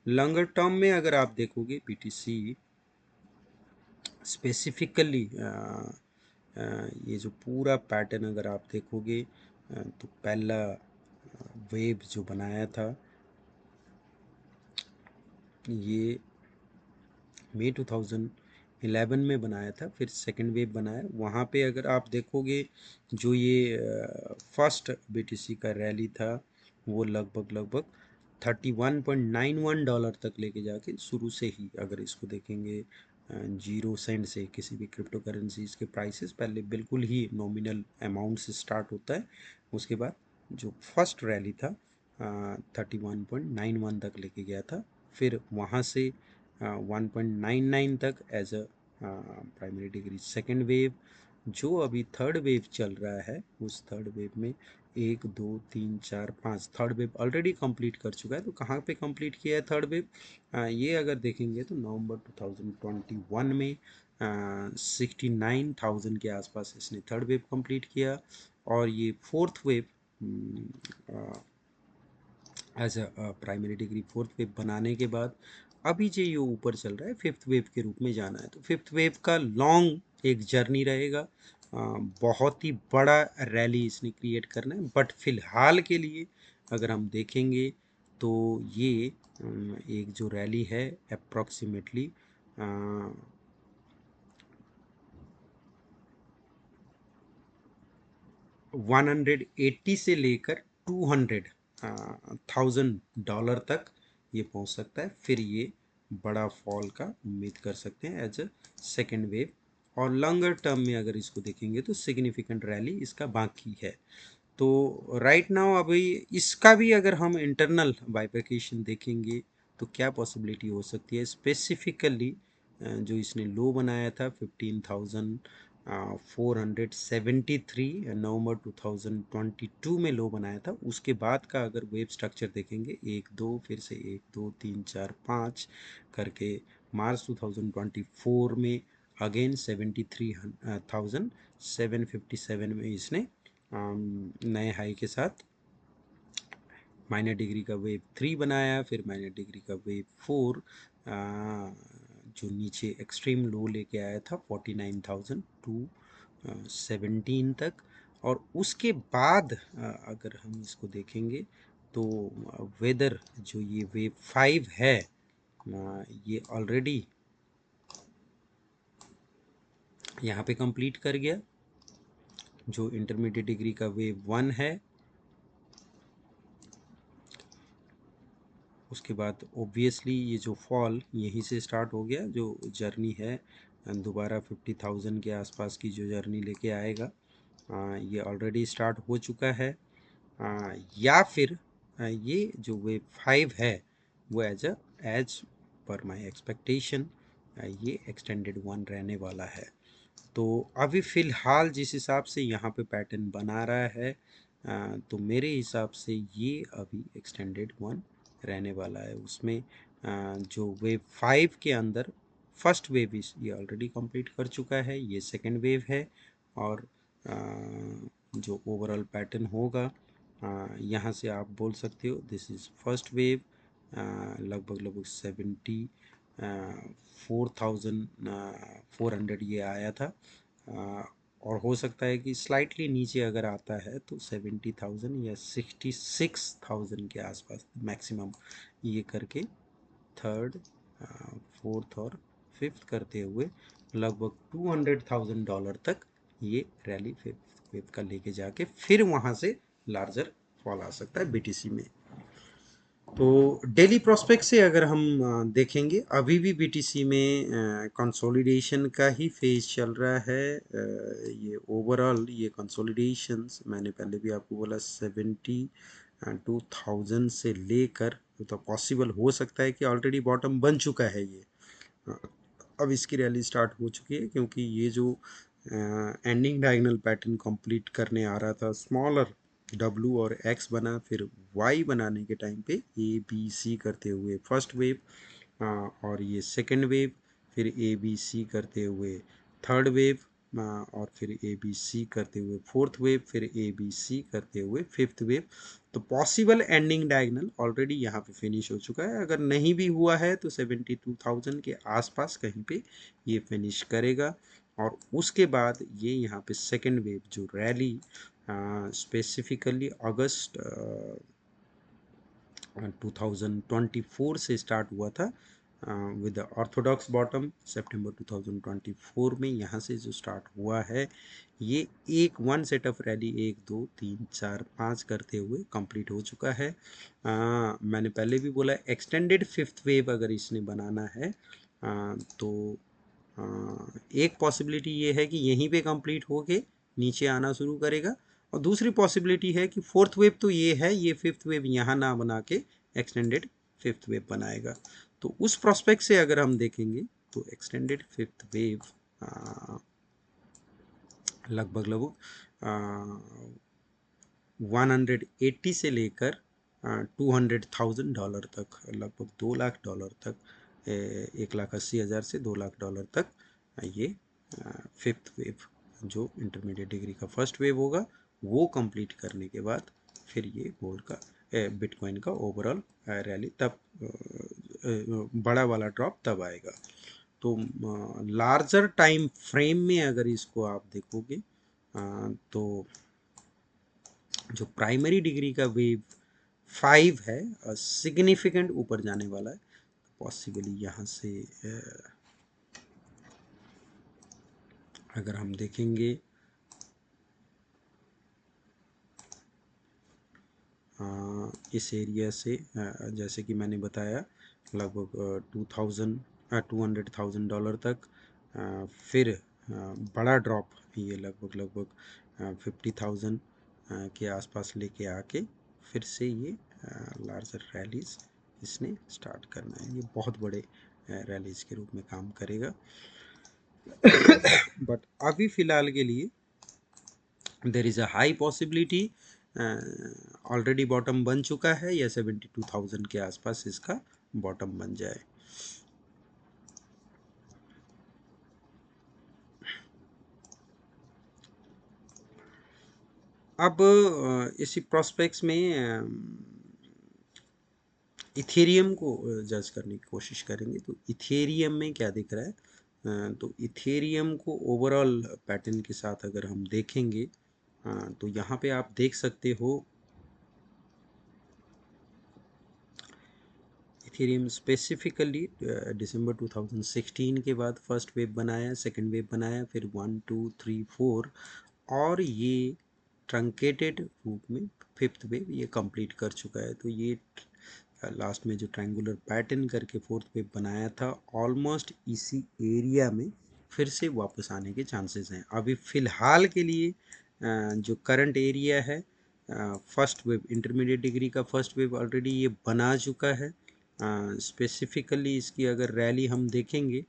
लॉन्गर टर्म में अगर आप देखोगे बीटीसी स्पेसिफिकली ये जो पूरा पैटर्न अगर आप देखोगे तो पहला वेव जो बनाया था ये मई 2011 में बनाया था, फिर सेकंड वेव बनाया। वहाँ पे अगर आप देखोगे जो ये फर्स्ट बीटीसी का रैली था वो लगभग $31.91 तक लेके जाके शुरू से ही अगर इसको देखेंगे 0 सेंट से किसी भी क्रिप्टो करेंसीज के प्राइसेस पहले बिल्कुल ही नॉमिनल अमाउंट से स्टार्ट होता है। उसके बाद जो फर्स्ट रैली था 31.91 तक लेके गया था, फिर वहाँ से 1.99 तक as a primary degree. Second wave जो अभी थर्ड वेव चल रहा है, उस थर्ड वेव में 1 2 3 4 5 थर्ड वेव ऑलरेडी कंप्लीट कर चुका है। तो कहाँ पे कंप्लीट किया है थर्ड वेव, ये अगर देखेंगे तो नवंबर 2021 में 69,000 के आसपास इसने थर्ड वेव कंप्लीट किया। और ये fourth wave as a primary degree fourth wave बनाने के बाद अभी जो ये ऊपर चल रहा है फिफ्थ वेव के रूप में जाना है। तो फिफ्थ वेव का लॉन्ग एक जर्नी रहेगा, बहुत ही बड़ा रैली इसने क्रिएट करना है। बट फिलहाल के लिए अगर हम देखेंगे तो ये एक जो रैली है अप्रॉक्सीमेटली 180 से लेकर 200,000 डॉलर तक ये पहुंच सकता है। फिर ये बड़ा फॉल का उम्मीद कर सकते हैं एज अ सेकेंड वेव। और लॉन्गर टर्म में अगर इसको देखेंगे तो सिग्निफिकेंट रैली इसका बाकी है। तो राइट नाउ अभी इसका भी अगर हम इंटरनल बाइफरकेशन देखेंगे तो क्या पॉसिबिलिटी हो सकती है। स्पेसिफिकली जो इसने लो बनाया था 15,473 नवंबर 2022 में लो बनाया था, उसके बाद का अगर वेव स्ट्रक्चर देखेंगे 1 2 फिर से 1 2 3 4 5 करके मार्च 2024 में अगेन 73,757 में इसने नए हाई के साथ माइनर डिग्री का वेव 3 बनाया, फिर माइनर डिग्री का वेव 4 जो नीचे एक्सट्रीम लो लेके आया था 49,217 तक। और उसके बाद अगर हम इसको देखेंगे तो वेदर जो ये वेव 5 है ये ऑलरेडी यहाँ पे कंप्लीट कर गया। जो इंटरमीडिएट डिग्री का वेव 1 है उसके बाद ऑब्वियसली ये जो फॉल यहीं से स्टार्ट हो गया। जो जर्नी है दोबारा 50,000 के आसपास की जो जर्नी लेके आएगा ये ऑलरेडी स्टार्ट हो चुका है। या फिर ये जो वेव 5 है वो एज पर माय एक्सपेक्टेशन ये एक्सटेंडेड वन रहने वाला है। तो अभी फ़िलहाल जिस हिसाब से यहाँ पे पैटर्न बना रहा है तो मेरे हिसाब से ये अभी एक्सटेंडेड वन रहने वाला है। उसमें जो वेव 5 के अंदर फर्स्ट वेव इस ये ऑलरेडी कंप्लीट कर चुका है, ये सेकंड वेव है। और जो ओवरऑल पैटर्न होगा यहाँ से आप बोल सकते हो दिस इज़ फर्स्ट वेव। लगभग 74,400 ये आया था। और हो सकता है कि स्लाइटली नीचे अगर आता है तो 70,000 या 66,000 के आसपास मैक्सिमम ये करके थर्ड फोर्थ और फिफ्थ करते हुए लगभग $200,000 तक ये रैली फिफ्थ वेव का लेके जाके फिर वहाँ से लार्जर फॉल आ सकता है बीटीसी में। तो डेली प्रोस्पेक्ट से अगर हम देखेंगे अभी भी बीटीसी में कंसोलिडेशन का ही फेज चल रहा है। ये ओवरऑल ये कंसोलिडेशंस मैंने पहले भी आपको बोला 72,000 से लेकर तो पॉसिबल हो सकता है कि ऑलरेडी बॉटम बन चुका है ये। अब इसकी रैली स्टार्ट हो चुकी है क्योंकि ये जो एंडिंग डायगोनल पैटर्न कंप्लीट करने आ रहा था स्मॉलर डब्लू और एक्स बना, फिर वाई बनाने के टाइम पे ए बी सी करते हुए फर्स्ट वेव, और ये सेकेंड वेव, फिर ए बी सी करते हुए थर्ड वेव, और फिर ए बी सी करते हुए फोर्थ वेव, फिर ए बी सी करते हुए फिफ्थ वेव। तो पॉसिबल एंडिंग डायगोनल ऑलरेडी यहाँ पे फिनिश हो चुका है। अगर नहीं भी हुआ है तो 72,000 के आसपास कहीं पे ये फिनिश करेगा। और उसके बाद ये यहाँ पे सेकेंड वेव जो रैली स्पेसिफिकली अगस्त 2024 से स्टार्ट हुआ था विद ऑर्थोडॉक्स बॉटम, सितंबर 2024 में यहाँ से जो स्टार्ट हुआ है, ये एक वन सेट ऑफ रैली 1 2 3 4 5 करते हुए कंप्लीट हो चुका है। मैंने पहले भी बोला एक्सटेंडेड फिफ्थ वेव अगर इसने बनाना है तो एक पॉसिबिलिटी ये है कि यहीं पे कंप्लीट होके नीचे आना शुरू करेगा, और दूसरी पॉसिबिलिटी है कि फोर्थ वेव तो ये है, ये फिफ्थ वेव यहाँ ना बना के एक्सटेंडेड फिफ्थ वेव बनाएगा। तो उस प्रोस्पेक्ट से अगर हम देखेंगे तो एक्सटेंडेड फिफ्थ वेव लगभग लगभग 180 से लेकर $200,000 तक, लगभग $2 लाख तक, 1,80,000 से $2 लाख तक ये फिफ्थ वेव जो इंटरमीडिएट डिग्री का फर्स्ट वेव होगा वो कंप्लीट करने के बाद फिर ये गोल्ड का बिटकॉइन का ओवरऑल रैली तब बड़ा वाला ड्रॉप तब आएगा। तो लार्जर टाइम फ्रेम में अगर इसको आप देखोगे तो जो प्राइमरी डिग्री का वेव 5 है सिग्निफिकेंट ऊपर जाने वाला है। पॉसिबली यहाँ से अगर हम देखेंगे इस एरिया से, जैसे कि मैंने बताया लगभग $200,000 तक, फिर बड़ा ड्रॉप ये लगभग 50,000 के आसपास लेके आके फिर से ये लार्जर रैलीज इसने स्टार्ट करना है। ये बहुत बड़े रैलीज के रूप में काम करेगा। बट अभी फ़िलहाल के लिए there is a high possibility already bottom बन चुका है या 72,000 के आसपास इसका बॉटम बन जाए। अब इसी प्रोस्पेक्ट्स में इथेरियम को जज करने की कोशिश करेंगे। तो इथेरियम में क्या दिख रहा है, तो इथेरियम को ओवरऑल पैटर्न के साथ अगर हम देखेंगे तो यहाँ पे आप देख सकते हो इथेरियम स्पेसिफिकली दिसंबर 2016 के बाद फर्स्ट वेव बनाया, सेकंड वेव बनाया, फिर 1 2 3 4, और ये ट्रंकेटेड रूप में फिफ्थ वेव ये कंप्लीट कर चुका है। तो ये लास्ट में जो ट्रायंगुलर पैटर्न करके फोर्थ वेव बनाया था, ऑलमोस्ट इसी एरिया में फिर से वापस आने के चांसेस हैं। अभी फ़िलहाल के लिए जो करंट एरिया है, फर्स्ट वेव इंटरमीडिएट डिग्री का फर्स्ट वेव ऑलरेडी ये बना चुका है। स्पेसिफिकली इसकी अगर रैली हम देखेंगे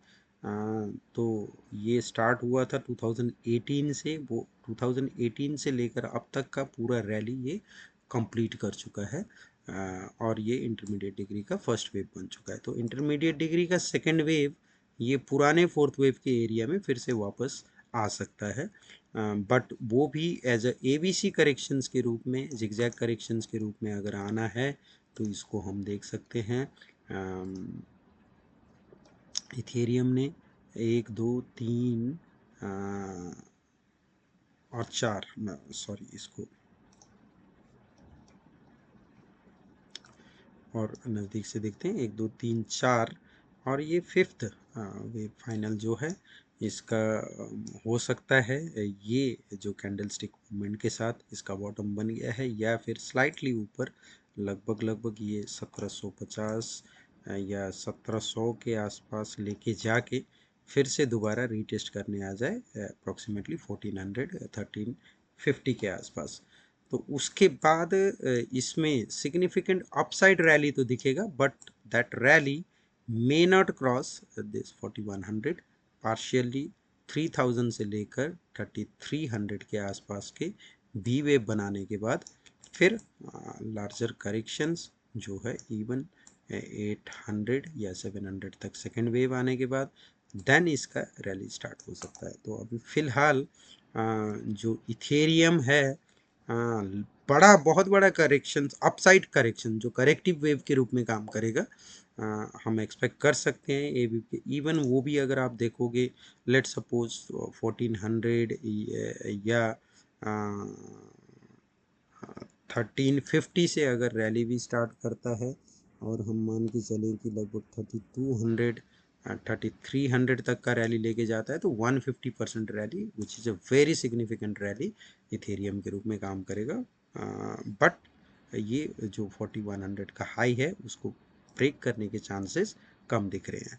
तो ये स्टार्ट हुआ था 2018 से, वो 2018 से लेकर अब तक का पूरा रैली ये कंप्लीट कर चुका है, और ये इंटरमीडिएट डिग्री का फर्स्ट वेव बन चुका है। तो इंटरमीडिएट डिग्री का सेकेंड वेव ये पुराने फोर्थ वेव के एरिया में फिर से वापस आ सकता है, बट वो भी एज अ ABC करेक्शंस के रूप में, जिगजैग करेक्शंस के रूप में अगर आना है तो इसको हम देख सकते हैं। इथेरियम ने 1 2 3 और 4, सॉरी इसको और नज़दीक से देखते हैं, 1 2 3 4, और ये फिफ्थ वेव फाइनल जो है इसका हो सकता है ये जो कैंडल स्टिक मूवमेंट के साथ इसका बॉटम बन गया है, या फिर स्लाइटली ऊपर लगभग लगभग ये 1750 या 1700 के आसपास लेके जाके फिर से दोबारा रीटेस्ट करने आ जाए अप्रॉक्सीमेटली 1400 1350 के आसपास। तो उसके बाद इसमें सिग्निफिकेंट अपसाइड रैली तो दिखेगा, but that rally may not cross this 4100, partially 3000 से लेकर 3300 के आसपास के बी वेव बनाने के बाद फिर लार्जर करेक्शंस जो है इवन 800 या 700 तक सेकेंड वेव आने के बाद देन इसका रैली स्टार्ट हो सकता है। तो अभी फ़िलहाल जो इथेरियम है बहुत बड़ा करेक्शन, अपसाइड करेक्शन जो करेक्टिव वेव के रूप में काम करेगा हम एक्सपेक्ट कर सकते हैं। ए इवन वो भी अगर आप देखोगे लेट सपोज 1400 या 1350 से अगर रैली भी स्टार्ट करता है और हम मान के चलें कि लगभग 3200 3300 तक का रैली लेके जाता है तो 150% rally which is a very significant rally Ethereum के रूप में काम करेगा। बट ये जो 4100 का हाई है उसको ब्रेक करने के चांसेस कम दिख रहे हैं।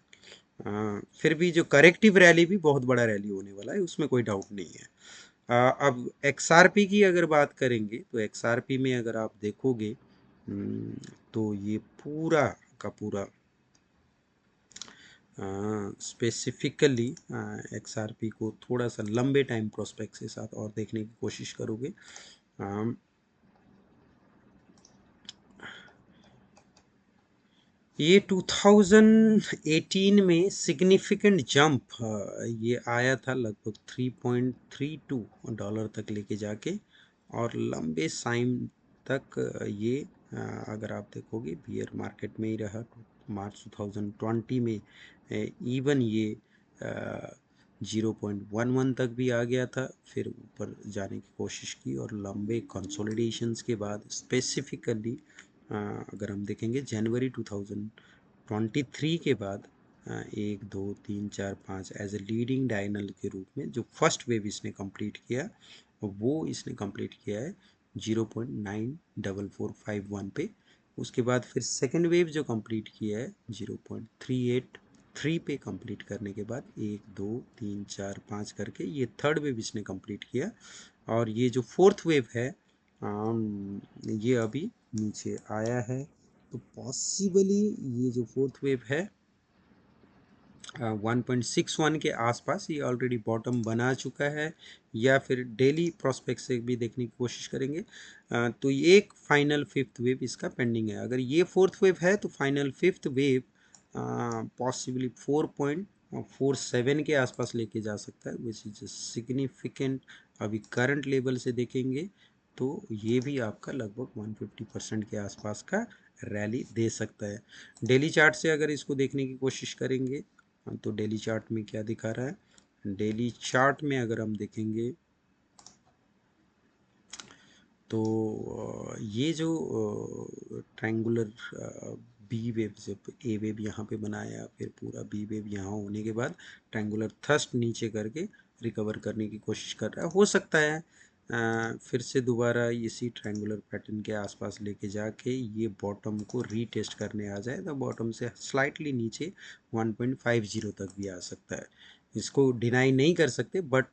फिर भी जो करेक्टिव रैली भी बहुत बड़ा रैली होने वाला है, उसमें कोई डाउट नहीं है। अब XRP की अगर बात करेंगे तो XRP में अगर आप देखोगे तो ये पूरा का पूरा स्पेसिफिकली XRP को थोड़ा सा लंबे टाइम प्रोस्पेक्ट के साथ और देखने की कोशिश करोगे। ये 2018 में सिग्निफिकेंट जंप ये आया था लगभग $3.32 तक लेके जाके और लंबे टाइम तक ये अगर आप देखोगे बियर मार्केट में ही रहा। मार्च 2020 में इवन ये 0.11 तक भी आ गया था, फिर ऊपर जाने की कोशिश की और लंबे कंसोलिडेशंस के बाद स्पेसिफिकली अगर हम देखेंगे जनवरी 2023 के बाद 1 2 3 4 5 एज ए लीडिंग डायनल के रूप में जो फर्स्ट वेव इसने कंप्लीट किया वो इसने कंप्लीट किया है 0.94451 पे। उसके बाद फिर सेकेंड वेव जो कंप्लीट किया है 0.383 पे कंप्लीट करने के बाद 1 2 3 4 5 करके ये थर्ड वेव इसने कंप्लीट किया और ये जो फोर्थ वेव है ये अभी नीचे आया है। तो पॉसिबली ये जो फोर्थ वेव है 1.61 के आसपास ये ऑलरेडी बॉटम बना चुका है या फिर डेली प्रोस्पेक्ट से भी देखने की कोशिश करेंगे तो ये एक फाइनल फिफ्थ वेव इसका पेंडिंग है। अगर ये फोर्थ वेव है तो फाइनल फिफ्थ वेव पॉसिबली 4.47 के आसपास लेके जा सकता है विच इज सिग्निफिकेंट। अभी करंट लेवल से देखेंगे तो ये भी आपका लगभग 150% के आसपास का रैली दे सकता है। डेली चार्ट से अगर इसको देखने की कोशिश करेंगे तो डेली चार्ट में क्या दिखा रहा है। डेली चार्ट में अगर हम देखेंगे तो ये जो ट्रायंगुलर बी वेव जब ए वेव यहाँ पे बनाया फिर पूरा बी वेव यहाँ होने के बाद ट्रायंगुलर थ्रस्ट नीचे करके रिकवर करने की कोशिश कर रहा है। हो सकता है फिर से दोबारा इसी ट्रायंगुलर पैटर्न के आसपास लेके जाके ये बॉटम को रीटेस्ट करने आ जाए तो बॉटम से स्लाइटली नीचे 1.50 तक भी आ सकता है। इसको डिनाई नहीं कर सकते बट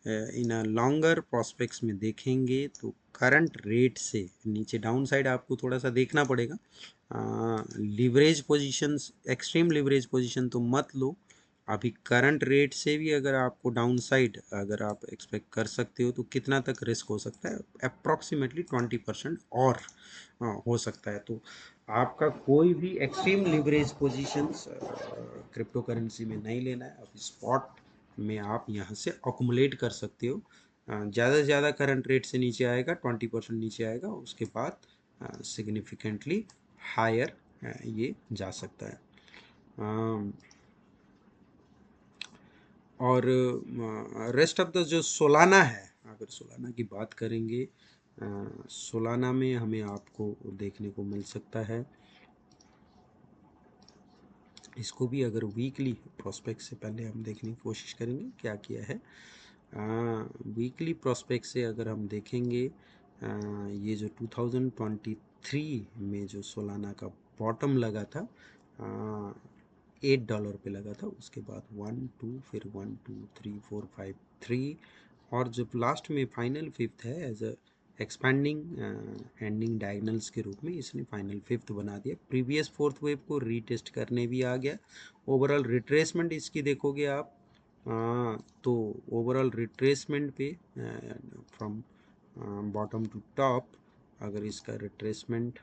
इन लॉन्गर प्रोस्पेक्ट्स में देखेंगे तो करंट रेट से नीचे डाउन साइड आपको थोड़ा सा देखना पड़ेगा। Leverage positions extreme leverage position तो मत लो। अभी करंट रेट से भी अगर आपको डाउन साइड अगर आप एक्सपेक्ट कर सकते हो तो कितना तक रिस्क हो सकता है अप्रॉक्सीमेटली 20% और हो सकता है। तो आपका कोई भी extreme leverage positions crypto currency में नहीं लेना है। अभी स्पॉट में आप यहाँ से अकुमुलेट कर सकते हो। ज़्यादा से ज़्यादा करंट रेट से नीचे आएगा 20% नीचे आएगा उसके बाद सिग्निफिकेंटली हायर ये जा सकता है। और रेस्ट ऑफ द जो सोलाना है अगर सोलाना की बात करेंगे सोलाना में हमें आपको देखने को मिल सकता है। इसको भी अगर वीकली प्रोस्पेक्ट से पहले हम देखने की कोशिश करेंगे क्या किया है। वीकली प्रोस्पेक्ट से अगर हम देखेंगे ये जो 2023 में जो सोलाना का बॉटम लगा था $8 पे लगा था उसके बाद 1 2 फिर 1 2 3 4 5 3 और जब लास्ट में फाइनल फिफ्थ है as a expanding ending diagonals के रूप में इसने फाइनल फिफ्थ बना दिया। प्रीवियस फोर्थ वेव को रीटेस्ट करने भी आ गया। ओवरऑल रिट्रेसमेंट इसकी देखोगे आप तो ओवरऑल रिट्रेसमेंट पे फ्रॉम बॉटम टू टॉप अगर इसका रिट्रेसमेंट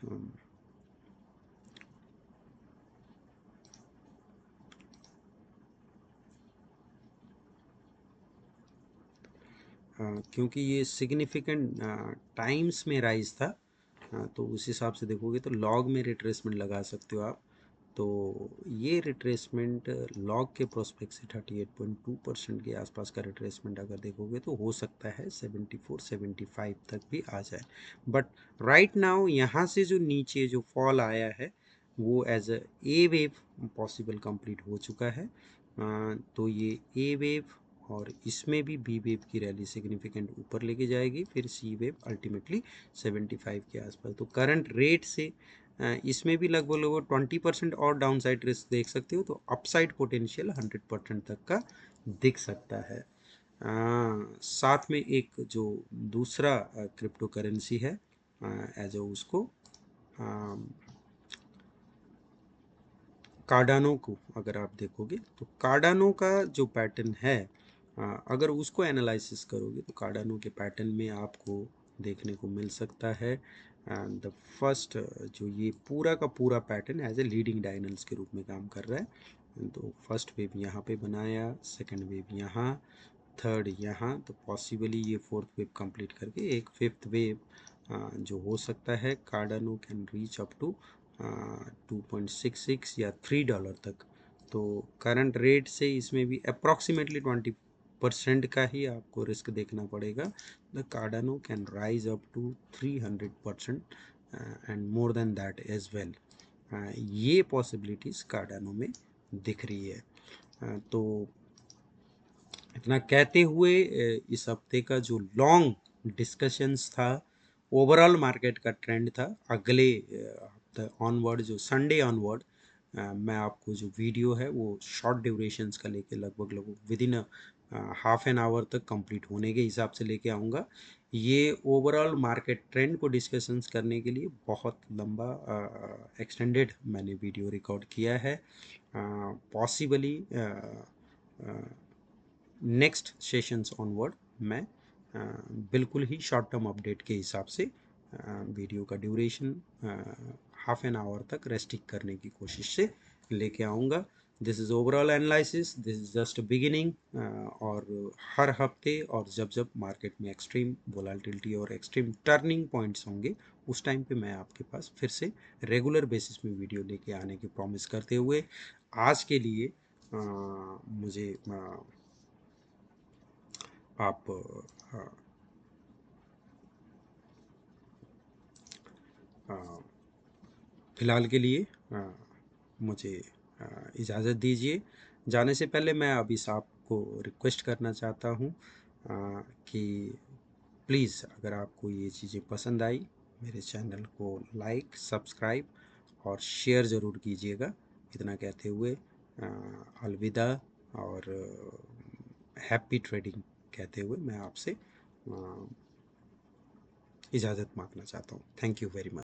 क्योंकि ये सिग्निफिकेंट टाइम्स में राइज था, तो उस हिसाब से देखोगे तो लॉग में रिट्रेसमेंट लगा सकते हो आप। तो ये रिट्रेसमेंट लॉग के प्रोस्पेक्ट से 38.2% के आसपास का रिट्रेसमेंट अगर देखोगे तो हो सकता है 74-75 तक भी आ जाए। बट राइट नाउ यहाँ से जो नीचे जो फॉल आया है वो as a wave possible complete हो चुका है। तो ये ए वेव और इसमें भी बी वेव की रैली सिग्निफिकेंट ऊपर लेके जाएगी, फिर सी वेव अल्टीमेटली 75 के आसपास। तो करंट रेट से इसमें भी लगभग लगभग 20% और डाउन साइड रिस्क देख सकते हो, तो अपसाइड पोटेंशियल 100% तक का दिख सकता है। साथ में एक जो दूसरा क्रिप्टो करेंसी है एज उसको कार्डानो को अगर आप देखोगे तो कार्डानो का जो पैटर्न है, अगर उसको एनालिसिस करोगे तो कार्डानो के पैटर्न में आपको देखने को मिल सकता है द फर्स्ट जो ये पूरा का पूरा पैटर्न एज ए लीडिंग डायनल्स के रूप में काम कर रहा है। तो फर्स्ट वेव यहाँ पे बनाया, सेकंड वेव यहाँ, थर्ड यहाँ, तो पॉसिबली ये फोर्थ वेव कंप्लीट करके एक फिफ्थ वेव जो हो सकता है Cardano can reach up to 2.66 या $3 तक। तो करंट रेट से इसमें भी अप्रॉक्सीमेटली 20% का ही आपको रिस्क देखना पड़ेगा। The Cardano can rise up to 300% and more than that as well. ये पॉसिबिलिटीज़ कार्डानो में दिख रही है। तो इतना कहते हुए इस हफ्ते का जो लॉन्ग डिस्कशंस था, ओवरऑल मार्केट का ट्रेंड था, अगले हफ्ते ऑनवर्ड जो संडे ऑनवर्ड मैं आपको जो वीडियो है वो शॉर्ट ड्यूरेशंस का लेके लगभग लगभग with in half an hour तक कंप्लीट होने के हिसाब से लेके आऊँगा। ये ओवरऑल मार्केट ट्रेंड को डिस्कशंस करने के लिए बहुत लंबा एक्सटेंडेड मैंने वीडियो रिकॉर्ड किया है। पॉसिबली नेक्स्ट सेशंस ऑनवर्ड मैं बिल्कुल ही शॉर्ट टर्म अपडेट के हिसाब से वीडियो का ड्यूरेशन हाफ एन आवर तक रेस्ट्रिक्ट करने की कोशिश से लेके आऊँगा। This is overall analysis, this is just beginning. और हर हफ्ते और जब जब मार्केट में एक्सट्रीम वोलाटिलिटी और एक्सट्रीम टर्निंग पॉइंट्स होंगे उस टाइम पे मैं आपके पास फिर से रेगुलर बेसिस में वीडियो लेके आने की प्रॉमिस करते हुए आज के लिए मुझे आप फ़िलहाल के लिए मुझे इजाज़त दीजिए। जाने से पहले मैं अभी साहब को रिक्वेस्ट करना चाहता हूँ कि प्लीज़ अगर आपको ये चीज़ें पसंद आई मेरे चैनल को लाइक, सब्सक्राइब और शेयर ज़रूर कीजिएगा। इतना कहते हुए अलविदा और हैप्पी ट्रेडिंग कहते हुए मैं आपसे इजाज़त मांगना चाहता हूँ। Thank you very much.